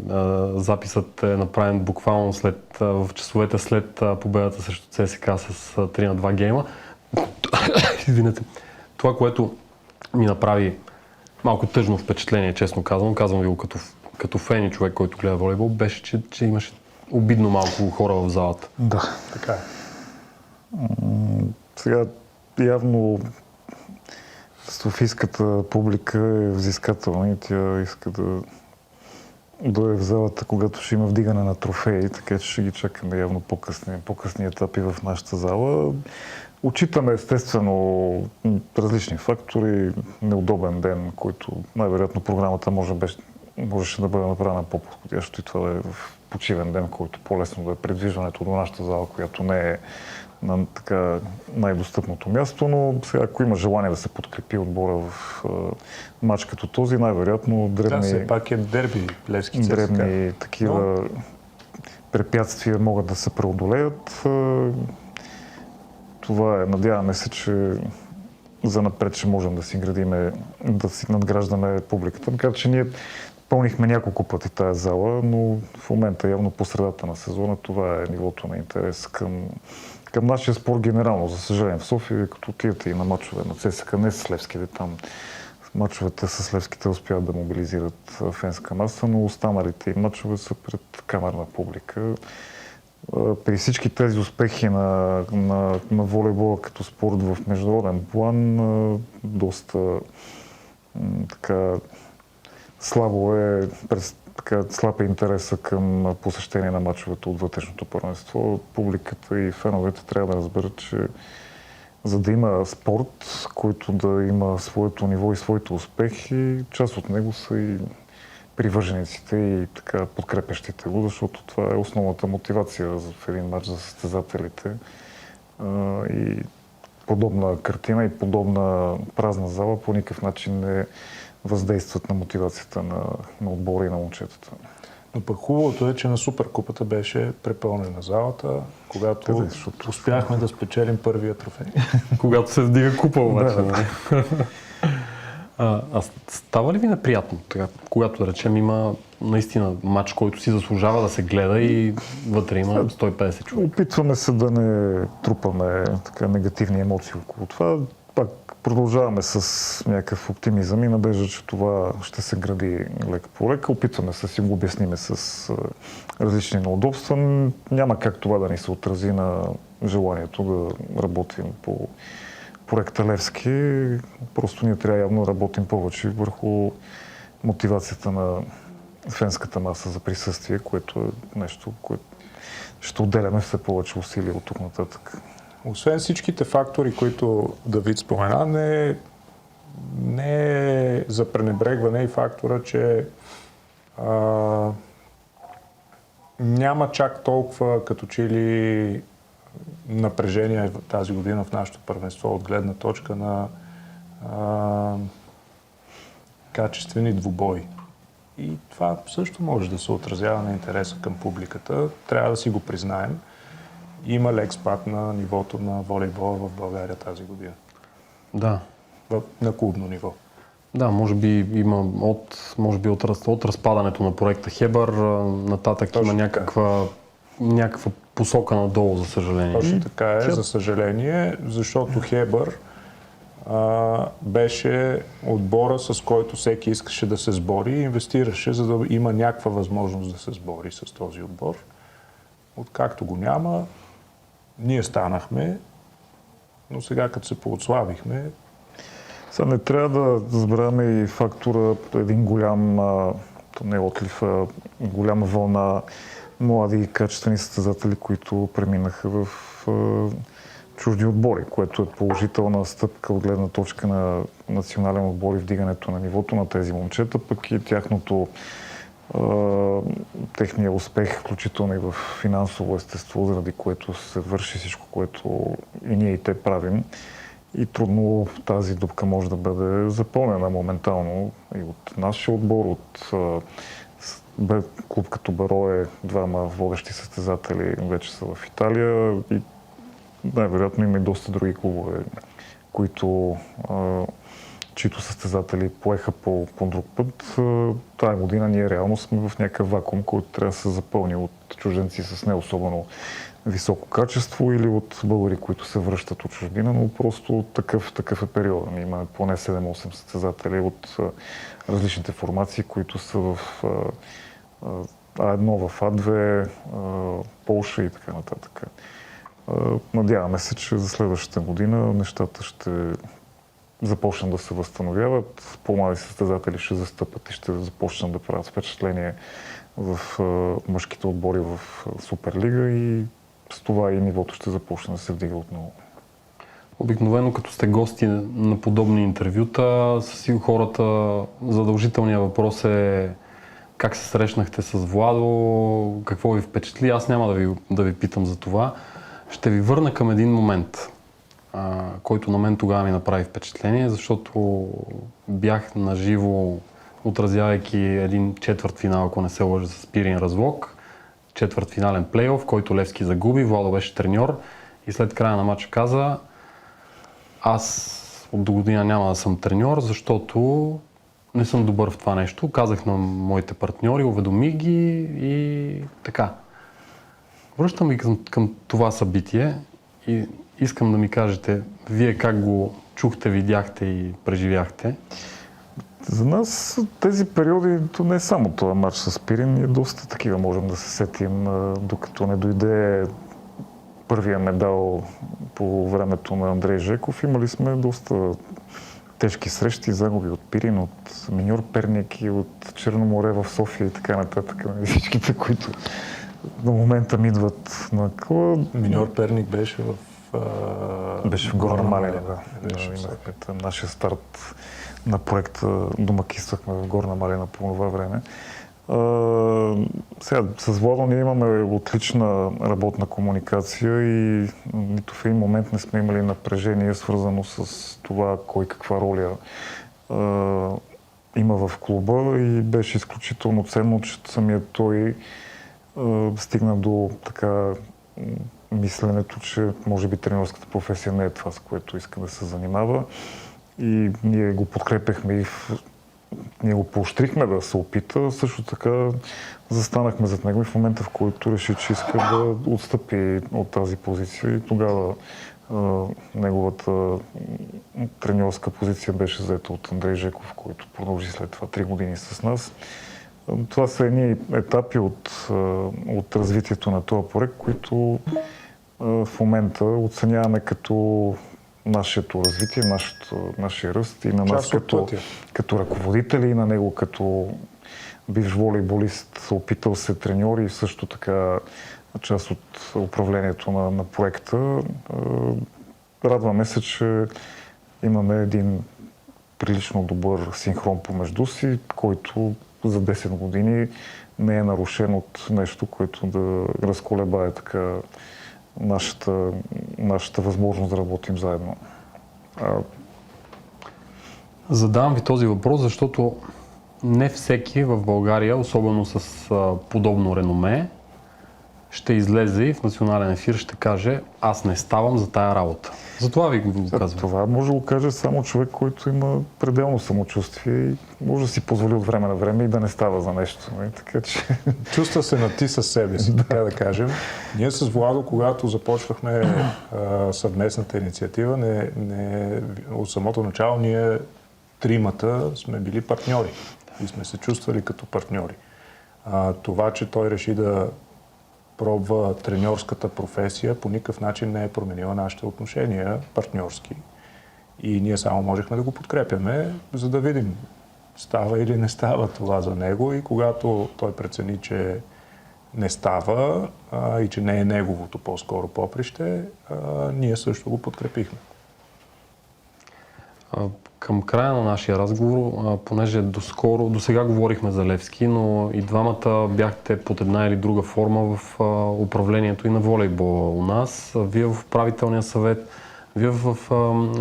Speaker 3: записът е направен буквално в часовете след победата срещу ЦСКА с 3-2 гейма. Извинете. Това, което ми направи малко тъжно впечатление, честно казвам ви го като фен и човек, който гледа волейбол, беше, че имаше обидно малко хора в залата.
Speaker 1: Да.
Speaker 2: Така е.
Speaker 1: Сега явно софийската публика е взискателна и тя иска да дойде в залата, когато ще има вдигане на трофеи, така че ще ги чакаме явно по-късни етапи в нашата зала. Отчитаме естествено различни фактори, неудобен ден, който най-вероятно програмата можеше да бъде направена по-подходящо и това е в почивен ден, който по-лесно да е придвижването до нашата зала, която не е на така най-достъпното място, но сега ако има желание да се подкрепи отбора в матч като този, най-вероятно дребни...
Speaker 2: Да, все пак е дерби, Левски ЦСКА.
Speaker 1: Дребни такива препятствия могат да се преодолеят. Това е, надяваме се, че занапред ще можем да си градиме, да си надграждаме публиката. Така че ние пълнихме няколко пъти тази зала, но в момента явно по средата на сезона това е нивото на интерес към нашия спорт генерално. За съжаление в София, като отидете и на мачове на ЦСКА, не с Левските, там мачовете с Левските успяват да мобилизират фенска маса, но останалите и мачове са пред камерна публика. При всички тези успехи на волейбола като спорт в международен план, доста така слабо е, слаб е интереса към посещение на мачовете от вътрешното първенство. Публиката и феновете трябва да разберат, че за да има спорт, който да има своето ниво и своите успехи, част от него са и привържениците и така подкрепящите го, защото това е основната мотивация в един матч за състезателите. И подобна картина и подобна празна зала по никакъв начин не въздействат на мотивацията на отбора и на момчетата.
Speaker 2: Но пък хубавото е, че на Суперкупата беше препълнена залата, когато успяхме да спечелим първия трофей.
Speaker 3: Когато се вдига купа обаче. Става ли ви неприятно, така, когато да речем има наистина матч, който си заслужава да се гледа и вътре има 150 човека?
Speaker 1: Опитваме се да не трупаме така негативни емоции около това. Пак продължаваме с някакъв оптимизъм и надежда, че това ще се гради лека по лека. Опитваме се да си го обясниме с различни неудобства. Няма как това да ни се отрази на желанието да работим по проекта Левски. Просто ние трябва явно да работим повече върху мотивацията на фенската маса за присъствие, което е нещо, което ще отделяме все повече усилия от тук нататък.
Speaker 2: Освен всичките фактори, които Давид спомена, не е за пренебрегване и фактора, че няма чак толкова като че ли напрежение тази година в нашето първенство от гледна точка на качествени двубои. И това също може да се отразява на интереса към публиката. Трябва да си го признаем. Има лек спад на нивото на волейбола в България тази година.
Speaker 3: Да.
Speaker 2: На клубно ниво.
Speaker 3: Да, може би има от разпадането на проекта Хебър нататък точно има някаква посока надолу, за съжаление.
Speaker 2: Точно така е, за съжаление, защото Хебър беше отбора, с който всеки искаше да се сбори и инвестираше, за да има някаква възможност да се сбори с този отбор. Откакто го няма, ние станахме, но сега като се поотслабихме...
Speaker 1: Сега не трябва да забравяме и фактора, един голям, не отлив, голяма вълна млади и качествени състезатели, които преминаха в чужди отбори, което е положителна стъпка от гледна точка на национален отбор и вдигането на нивото на тези момчета, пък и техния успех, включително и в финансово естество, заради което се върши всичко, което и ние и те правим. И трудно тази дупка може да бъде запълнена моментално и от нашия отбор, от клуб като Берое, двама водещи състезатели вече са в Италия и най-вероятно има и доста други клубове, чието състезатели поеха по друг път. Тая година ние реално сме в някакъв вакуум, който трябва да се запълни от чужденци с не особено високо качество или от българи, които се връщат от чужбина, но просто такъв е периода. Ние имаме поне 7-8 състезатели от различните формации, които са в А1, в А2, Полша и така нататък. Надяваме се, че за следващата година нещата ще започнат да се възстановяват. По-млади състезатели ще застъпат и ще започнат да правят впечатление в мъжките отбори в Суперлига и с това и нивото ще започне да се вдига отново.
Speaker 3: Обикновено, като сте гости на подобни интервюта, с хората задължителният въпрос е как се срещнахте с Владо, какво ви впечатли. Аз няма да ви питам за това. Ще ви върна към един момент, който на мен тогава ми направи впечатление, защото бях наживо, отразявайки един четвъртфинал, ако не се лъжа, с Пирин Разлог. Четвъртфинален плейоф, който Левски загуби, Владо беше треньор и след края на матча каза: аз от до година няма да съм треньор, защото не съм добър в това нещо. Казах на моите партньори, уведомих ги и така. Връщам ви към това събитие и искам да ми кажете, вие как го чухте, видяхте и преживяхте?
Speaker 1: За нас тези периоди, то не е само това матч с Пирин, ние доста такива можем да се сетим, докато не дойде първия медал по времето на Андрей Жеков. Имали сме доста тежки срещи, загуби от Пирин, от Миньор Перник и от Черноморе в София и така нататък. Всичките, които до момента ми идват на къла.
Speaker 2: Миньор Перник беше в
Speaker 1: Горна Малина, да. Имахме нашия старт на проекта, домакинствахме в Горна Малина по това време. Сега, с Владо ние имаме отлична работна комуникация и нито в един момент не сме имали напрежение, свързано с това кой каква роля има в клуба и беше изключително ценно, че самият той стигна до така мисленето, че може би тренерската професия не е това, с което иска да се занимава. И ние го подкрепяхме и ние го поощрихме да се опита. Също така застанахме зад него и в момента, в който реши, че иска да отстъпи от тази позиция и тогава неговата треньорска позиция беше взета от Андрей Жеков, който продължи след това 3 години с нас. Това са едни етапи от развитието на този проект, които в момента оценяваме като нашето развитие, нашия ръст и на нас като ръководители, и на него като бивш волейболист, опитал се треньор и също така част от управлението на проекта. Радваме се, че имаме един прилично добър синхрон помежду си, който за 10 години не е нарушен от нещо, което да разколебае така нашата възможност да работим заедно.
Speaker 3: Задавам ви този въпрос, защото не всеки в България, особено с подобно реноме, ще излезе и в национален ефир ще каже: аз не ставам за тая работа. Затова ви го казвам.
Speaker 1: Това може да го каже само човек, който има пределно самочувствие и може да си позволи от време на време и да не става за нещо. Така че...
Speaker 2: Чувства се на ти със себе си, така да кажем. Ние с Владо, когато започвахме съвместната инициатива, от самото начало ние тримата сме били партньори и сме се чувствали като партньори. Това, че той реши да пробва треньорската професия, по никакъв начин не е променила нашите отношения партньорски. И ние само можехме да го подкрепяме, за да видим става или не става това за него. И когато той прецени, че не става и че не е неговото по-скоро поприще, ние също го подкрепихме.
Speaker 3: Към края на нашия разговор, понеже до сега говорихме за Левски, но и двамата бяхте под една или друга форма в управлението и на волейбола у нас. Вие в управителния съвет, вие в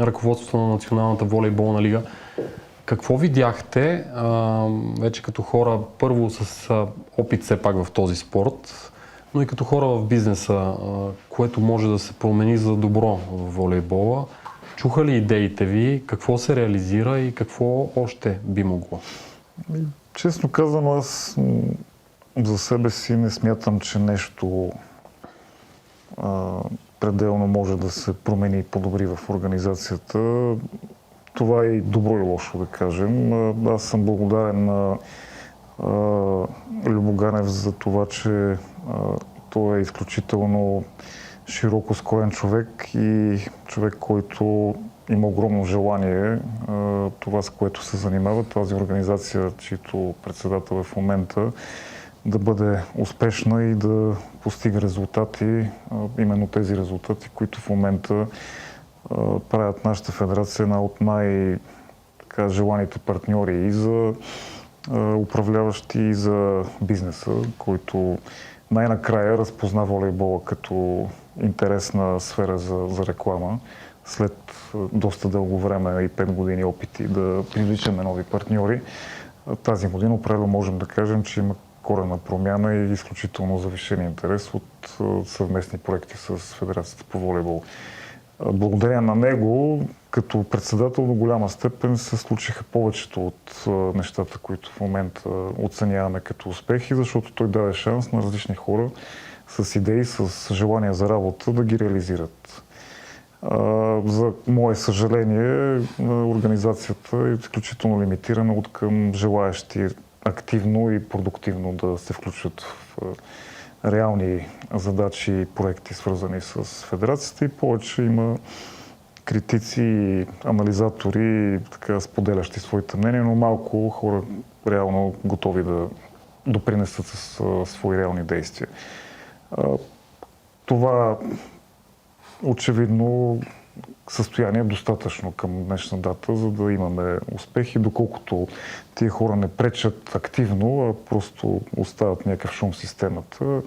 Speaker 3: ръководството на Националната волейболна лига. Какво видяхте вече като хора, първо с опит все пак в този спорт, но и като хора в бизнеса, което може да се промени за добро в волейбола? Чуха ли идеите ви? Какво се реализира и какво още би могло?
Speaker 1: Честно казано, аз за себе си не смятам, че нещо пределно може да се промени и подобри в организацията. Това е и добро и лошо, да кажем. Аз съм благодарен на Любо Ганев за това, че той е изключително широко скроен човек и човек, който има огромно желание това, с което се занимава, тази организация, чието председател е в момента, да бъде успешна и да постига резултати, именно тези резултати, които в момента правят нашата федерация една от най-желаните партньори и за управляващи, и за бизнеса, който най-накрая разпозна волейбола като интересна сфера за реклама. След доста дълго време и 5 години опити да привличаме нови партньори, тази година определено можем да кажем, че има коренна промяна и изключително завишен интерес от съвместни проекти с Федерацията по волейбол. Благодарение на него, като председател, до голяма степен се случиха повечето от нещата, които в момента оценяваме като успехи, защото той даде шанс на различни хора с идеи, с желание за работа да ги реализират. За мое съжаление, организацията е изключително лимитирана от към желаящи активно и продуктивно да се включат в реални задачи и проекти, свързани с федерацията, и повече има критици и анализатори, така споделящи своите мнения, но малко хора реално готови да допринесат с свои реални действия. Това очевидно състояние е достатъчно към днешна дата, за да имаме успехи, доколкото тия хора не пречат активно, а просто остават някакъв шум в системата.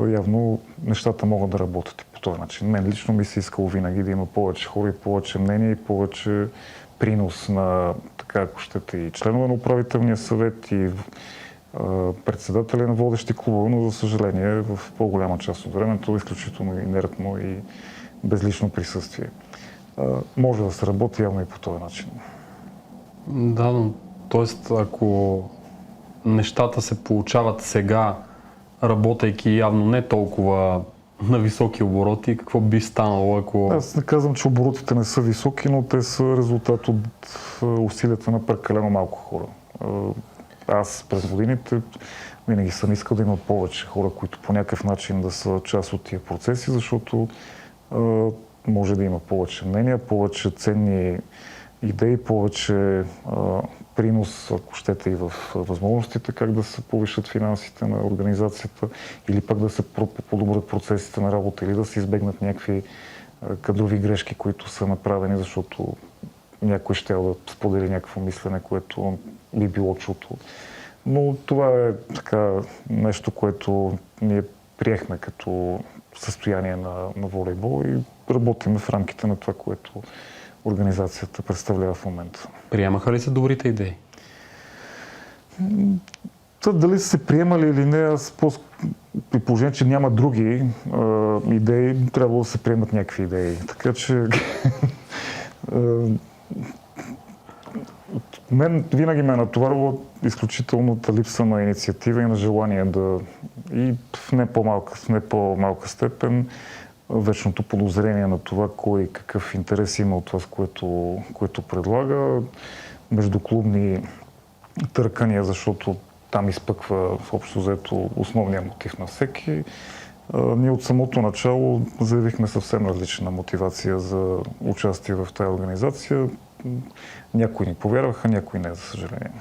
Speaker 1: Явно нещата могат да работят и по този начин. Мен лично ми се искало винаги да има повече хора и повече мнения и повече принос на, така ако щете, и членове на управителния съвет и председателя на водещи клубове, но за съжаление в по-голяма част от времето е изключително инертно и безлично присъствие. Може да се работи явно и по този начин.
Speaker 3: Да, но т.е. ако нещата се получават сега, работейки явно не толкова на високи обороти, какво би станало, ако...
Speaker 1: Аз не казвам, че оборотите не са високи, но те са резултат от усилията на прекалено малко хора. Аз през годините винаги съм искал да има повече хора, които по някакъв начин да са част от тия процеси, защото може да има повече мнения, повече ценни идеи, повече принос, ако щете, и в възможностите как да се повишат финансите на организацията или пък да се подобрят процесите на работа или да се избегнат някакви кадрови грешки, които са направени, защото някой ще да сподели някакво мислене, което би било чуто. Но това е така нещо, което ние приехме като състояние на волейбол и работим в рамките на това, което организацията представлява в момента.
Speaker 3: Приемаха ли се добрите идеи?
Speaker 1: Дали са се приемали или не, аз при положение, че няма други идеи, трябва да се приемат някакви идеи. Така че мен винаги ме е натоварвала изключителната липса на инициатива и на желание да и в не по-малка степен вечното подозрение на това кой какъв интерес има от това, което предлага, междуклубни търкания, защото там изпъква в общо взето основния мотив на всеки. Ние от самото начало заявихме съвсем различна мотивация за участие в тази организация. Някои ни повярваха, някои не, за съжаление.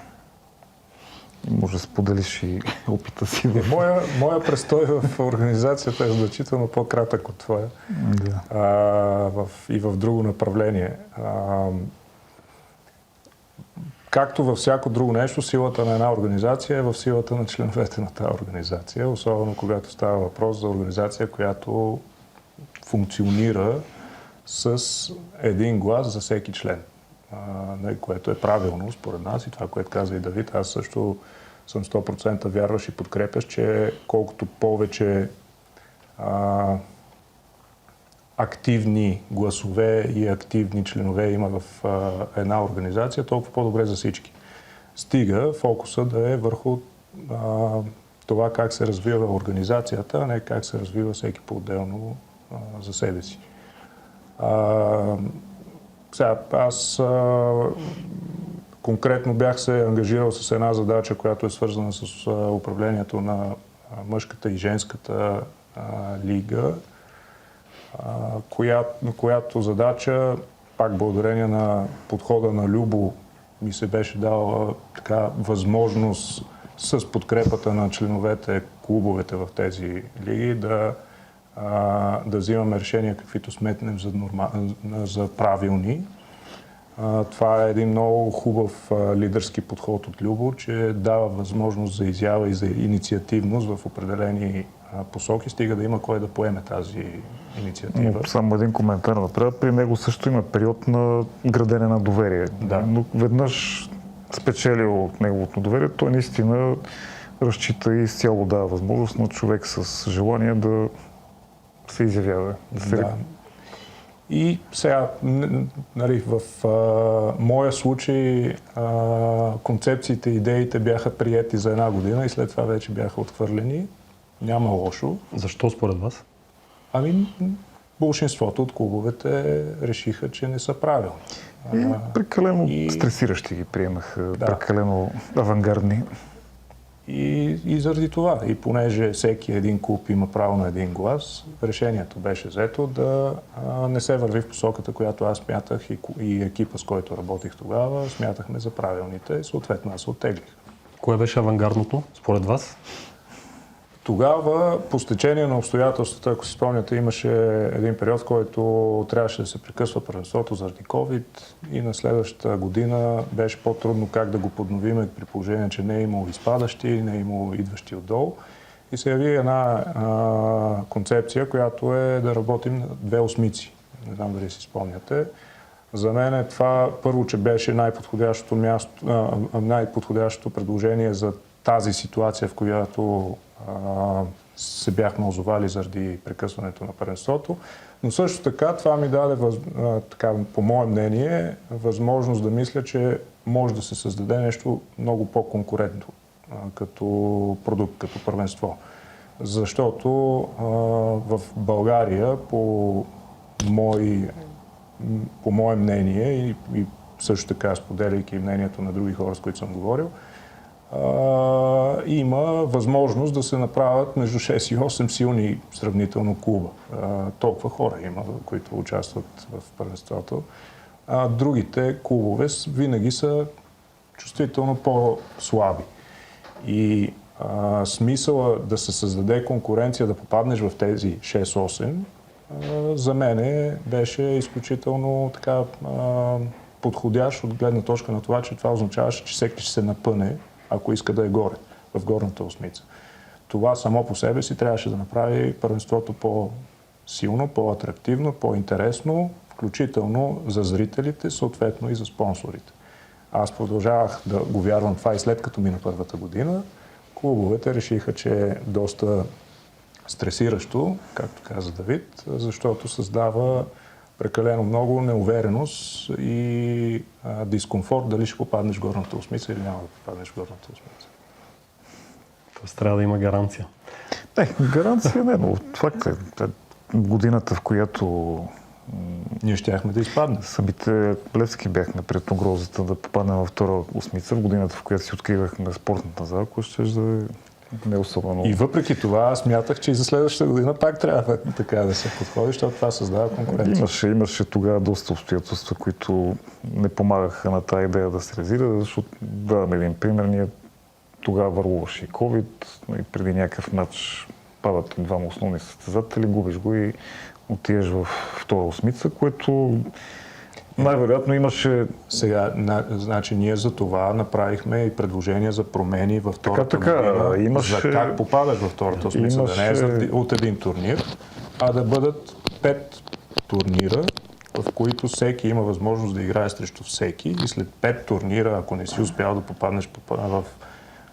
Speaker 1: Може да споделиш и опита си.
Speaker 2: Моя престой в организацията е значително по-кратък от твоя.
Speaker 1: Да.
Speaker 2: И в друго направление. Както във всяко друго нещо, силата на една организация е в силата на членовете на тази организация, особено когато става въпрос за организация, която функционира с един глас за всеки член, което е правилно според нас и това, което каза и Давид. Аз също съм 100% вярваш и подкрепяш, че колкото повече активни гласове и активни членове има в една организация, толкова по-добре за всички. Стига фокуса да е върху това как се развива организацията, а не как се развива всеки по-отделно за себе си. Сега, аз конкретно бях се ангажирал с една задача, която е свързана с управлението на мъжката и женската лига, която задача, пак благодарение на подхода на Любо, ми се беше дала така възможност с подкрепата на членовете, клубовете в тези лиги да взимаме решения, каквито сметнем за правилни. Това е един много хубав лидерски подход от Любо, че дава възможност за изява и за инициативност в определени посоки, стига да има кой да поеме тази инициатива.
Speaker 1: Но само един коментар направя. При него също има период на градене на доверие.
Speaker 2: Да.
Speaker 1: Но веднъж спечелил от неговото доверие, той наистина разчита и изцяло дава възможност на човек с желание да се изявява.
Speaker 2: Да. И сега, нали, в моя случай концепциите, идеите бяха приети за една година и след това вече бяха отхвърлени. Няма лошо.
Speaker 3: Защо според вас?
Speaker 2: Большинството от клубовете решиха, че не са правилни.
Speaker 1: Прекалено стресиращи ги приемаха, да. Прекалено авангардни.
Speaker 2: И заради това, и понеже всеки един клуб има право на един глас, решението беше взето да не се върви в посоката, която аз смятах и екипа, с който работих тогава, смятахме за правилните, съответно аз се оттеглих.
Speaker 3: Кое беше авангардното, според вас?
Speaker 2: Тогава, по стечение на обстоятелствата, ако си спомняте, имаше един период, в който трябваше да се прекъсва първенството заради COVID и на следващата година беше по-трудно как да го подновиме при положение, че не е имало изпадащи, не е имало идващи отдолу. И се яви една концепция, която е да работим на 2 осмици. Не знам дали си спомняте. За мен е това първо, че беше най-подходящото предложение за тази ситуация, в която се бяхме озовали заради прекъсването на първенството. Но също така това ми даде, по мое мнение, възможност да мисля, че може да се създаде нещо много по-конкурентно като продукт, като първенство. Защото в България, по мое мнение и също така споделяйки мнението на други хора, с които съм говорил, има възможност да се направят между 6 и 8 силни сравнително клуба. Толкова хора има, които участват в първенството. Другите клубове винаги са чувствително по-слаби. И смисъла да се създаде конкуренция, да попаднеш в тези 6-8, за мен беше изключително така подходящ от гледна точка на това, че това означаваше, че всеки ще се напъне, ако иска да е горе, в горната осмица. Това само по себе си трябваше да направи първенството по-силно, по-атрактивно, по-интересно, включително за зрителите, съответно и за спонсорите. Аз продължавах да го вярвам това и след като мина първата година. Клубовете решиха, че е доста стресиращо, както каза Давид, защото създава прекалено много неувереност и дискомфорт дали ще попаднеш в горната осмица или няма да попаднеш в горната осмица.
Speaker 3: Тоест трябва да има гаранция.
Speaker 1: Гаранция не, но факт е годината, в която
Speaker 2: ние щяхме да изпаднем.
Speaker 1: Самите Левски бяхме пред угрозата да попаднем във втора осмица, в годината, в която си откривахме спортната зала, която ще да не особено.
Speaker 2: И въпреки това, смятах, че и за следващата година пак трябва така да се подходи, защото това създава конкуренция.
Speaker 1: Имаше тогава доста обстоятелства, които не помагаха на тази идея да се реализира, защото даваме един пример. Ние тогава върлуваше и COVID, и преди някакъв матч падат двама основни състезатели, губиш го и отиваш в втора осмица, което най-вероятно имаше...
Speaker 2: Сега, значи ние за това направихме и предложения за промени във втората година,
Speaker 1: имаше...
Speaker 2: за как попадаш във втората осмица, да не е от един турнир, а да бъдат 5 турнира, в които всеки има възможност да играе срещу всеки и след 5 турнира, ако не си успял да попаднеш в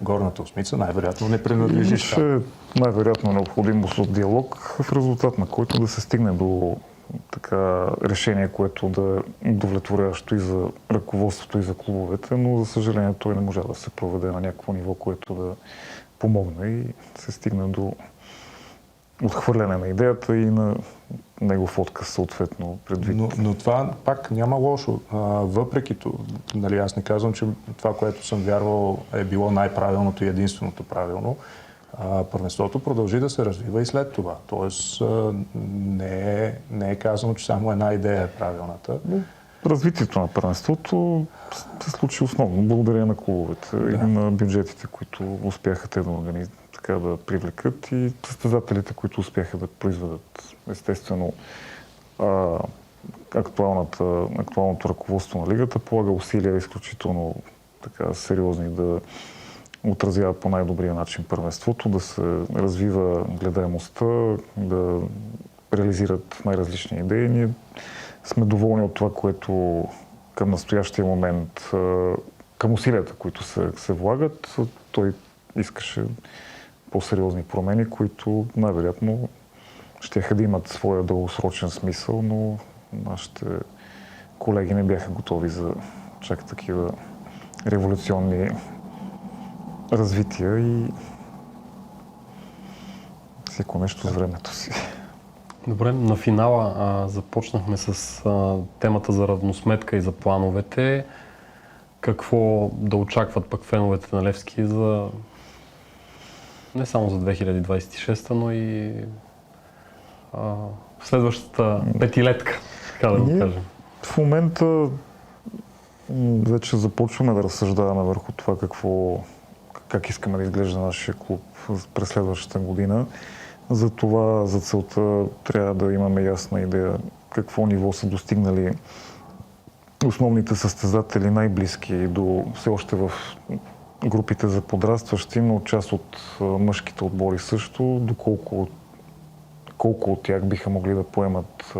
Speaker 2: горната осмица, най-вероятно не принадлежиш там.
Speaker 1: Имаше най-вероятно необходимост от диалог, в резултат на който да се стигне до така решение, което да е удовлетворяващо и за ръководството, и за клубовете, но за съжаление той не може да се проведе на някакво ниво, което да помогне и се стигне до отхвърляне на идеята и на негов отказ съответно предвид.
Speaker 2: Но това пак няма лошо. Въпреки това, нали, аз не казвам, че това, което съм вярвал е било най-правилното и единственото правилно. Първенството продължи да се развива и след това. Тоест не е казано, че само една идея е правилната.
Speaker 1: Развитието на първенството се случи основно благодарение на клубовете и на бюджетите, които успяха те да привлекат и състезателите, които успяха да произведат. Естествено, актуалното ръководство на лигата полага усилия изключително така сериозни да отразява по най-добрия начин първенството, да се развива гледаемостта, да реализират най-различни идеи. Ние сме доволни от това, което към настоящия момент, към усилията, които се влагат. Той искаше по-сериозни промени, които най-вероятно ще да имат своя дългосрочен смисъл, но нашите колеги не бяха готови за чак такива революционни развития и всяко нещо с времето си.
Speaker 3: Добре, на финала започнахме с темата за равносметка и за плановете. Какво да очакват пък феновете на Левски за не само за 2026, но и следващата петилетка, така да го кажем.
Speaker 1: В момента вече започваме да разсъждаваме върху това как искаме да изглежда нашия клуб през следващата година. За това, за целта, трябва да имаме ясна идея какво ниво са достигнали основните състезатели, най-близки до все още в групите за подрастващи, но част от мъжките отбори също, колко от тях биха могли да поемат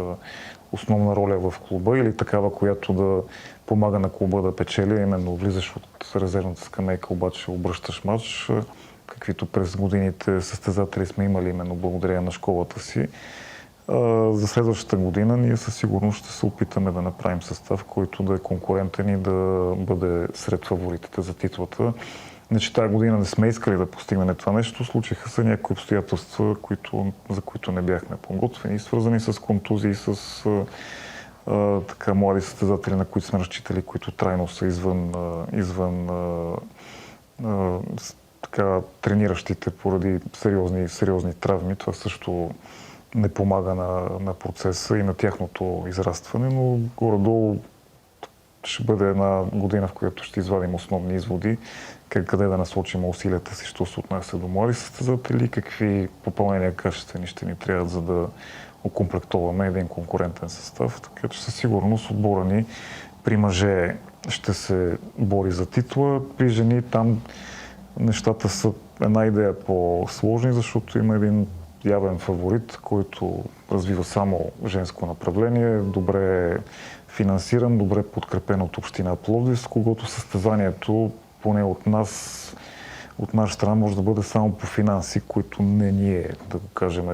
Speaker 1: основна роля в клуба или такава, която да помага на клуба да печели, именно влизаш от резервната скамейка, обаче обръщаш матч, каквито през годините състезатели сме имали именно благодарение на школата си. За следващата година ние със сигурност ще се опитаме да направим състав, който да е конкурентен и да бъде сред фаворитите за титлата. Не че тази година не сме искали да постигнем това нещо, случиха се някои обстоятелства, за които не бяхме подготвени, свързани с контузии, с млади състезатели, на които сме разчитали, които трайно са извън трениращите поради сериозни травми. Това също не помага на процеса и на тяхното израстване, но горе-долу ще бъде една година, в която ще извадим основни изводи, къде да насочим усилията си, що се отнася до млади състезатели, какви попълнения качествени ще ни трябват, за да окомплектоваме един конкурентен състав. Така че със сигурност отбора ни при мъже ще се бори за титла, при жени там нещата са една идея по-сложни, защото има един явен фаворит, който развива само женско направление, добре финансиран, добре подкрепен от община Пловдив, с когото състезанието, поне от наша страна, може да бъде само по финанси, които не ние, да го кажем,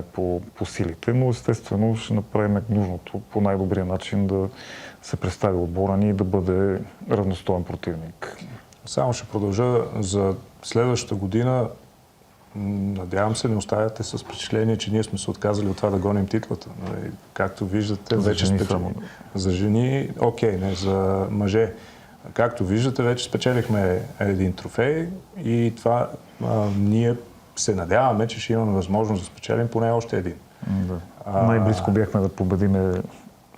Speaker 1: по силите, но естествено ще направим нужното по най-добрия начин да се представи отбора ни и да бъде равностоен противник.
Speaker 2: Само ще продължа за следващата година. Надявам се, не оставяте с впечатление, че ние сме се отказали от това да гоним титлата. Както виждате, вече спечелихме. За жени, окей, не за мъже. Както виждате, вече спечелихме един трофей и това ние се надяваме, че ще имаме възможност да спечелим поне още един.
Speaker 1: Да. Най-близко бяхме да победиме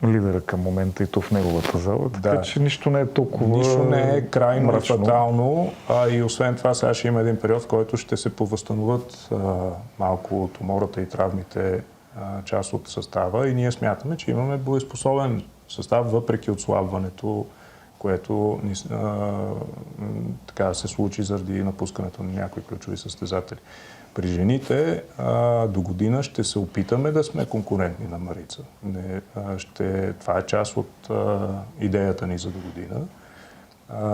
Speaker 1: лидера към момента и то в неговата зала, така
Speaker 2: Да.
Speaker 1: че нищо не е толкова
Speaker 2: Нищо не е крайно и
Speaker 1: мрачно.
Speaker 2: фатално, и освен това сега ще има един период, в който ще се повъзстановят малко от умората и травмите, част от състава, и ние смятаме, че имаме боеспособен състав, въпреки отслабването, което така се случи заради напускането на някои ключови състезатели. При жените до година ще се опитаме да сме конкурентни на Марица. Това е част от идеята ни за до година.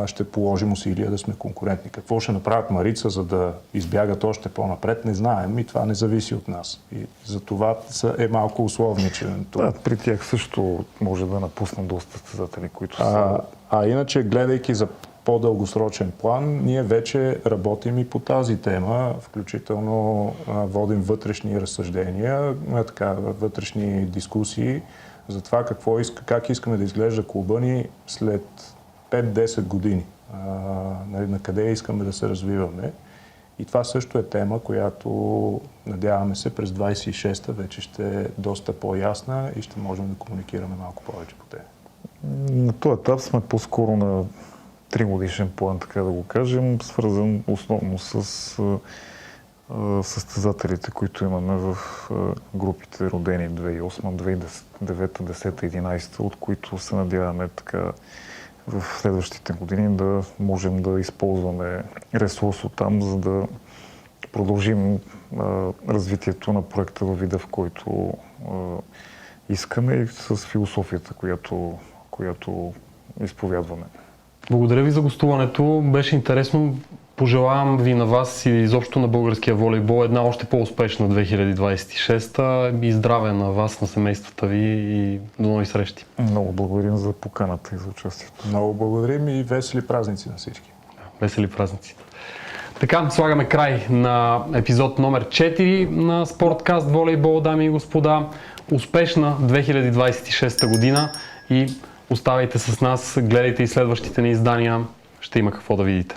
Speaker 2: Ще положим усилия да сме конкурентни. Какво ще направят Марица, за да избягат още по-напред, не знаем, и това не зависи от нас. И за това е малко условничен.
Speaker 1: Да, при тях също може да напуснат доста състезатели, които са...
Speaker 2: Иначе, гледайки за по-дългосрочен план, ние вече работим и по тази тема, включително водим вътрешни разсъждения, вътрешни дискусии за това как искаме да изглежда клуба ни след 5-10 години, на къде искаме да се развиваме. И това също е тема, която надяваме се през 26-та вече ще е доста по-ясна и ще можем да комуникираме малко повече по тея.
Speaker 1: На този етап сме по-скоро на 3-годишен план, така да го кажем, свързан основно с състезателите, които имаме в групите родени 2008, 2009, 10, 11, от които се надяваме така в следващите години да можем да използваме ресурс от там, за да продължим развитието на проекта във вида, в който искаме, и с философията, която изповядваме.
Speaker 3: Благодаря ви за гостуването. Беше интересно. Пожелавам ви на вас и изобщо на българския волейбол една още по-успешна 2026 и здраве на вас, на семействата ви, и до нови срещи.
Speaker 1: Много благодарим за поканата и за участието.
Speaker 2: Много благодарим и весели празници на всички.
Speaker 3: Весели празници. Така, слагаме край на епизод номер 4 на Спорткаст Волейбол, дами и господа. Успешна 2026 година и оставайте с нас, гледайте и следващите ни издания. Ще има какво да видите.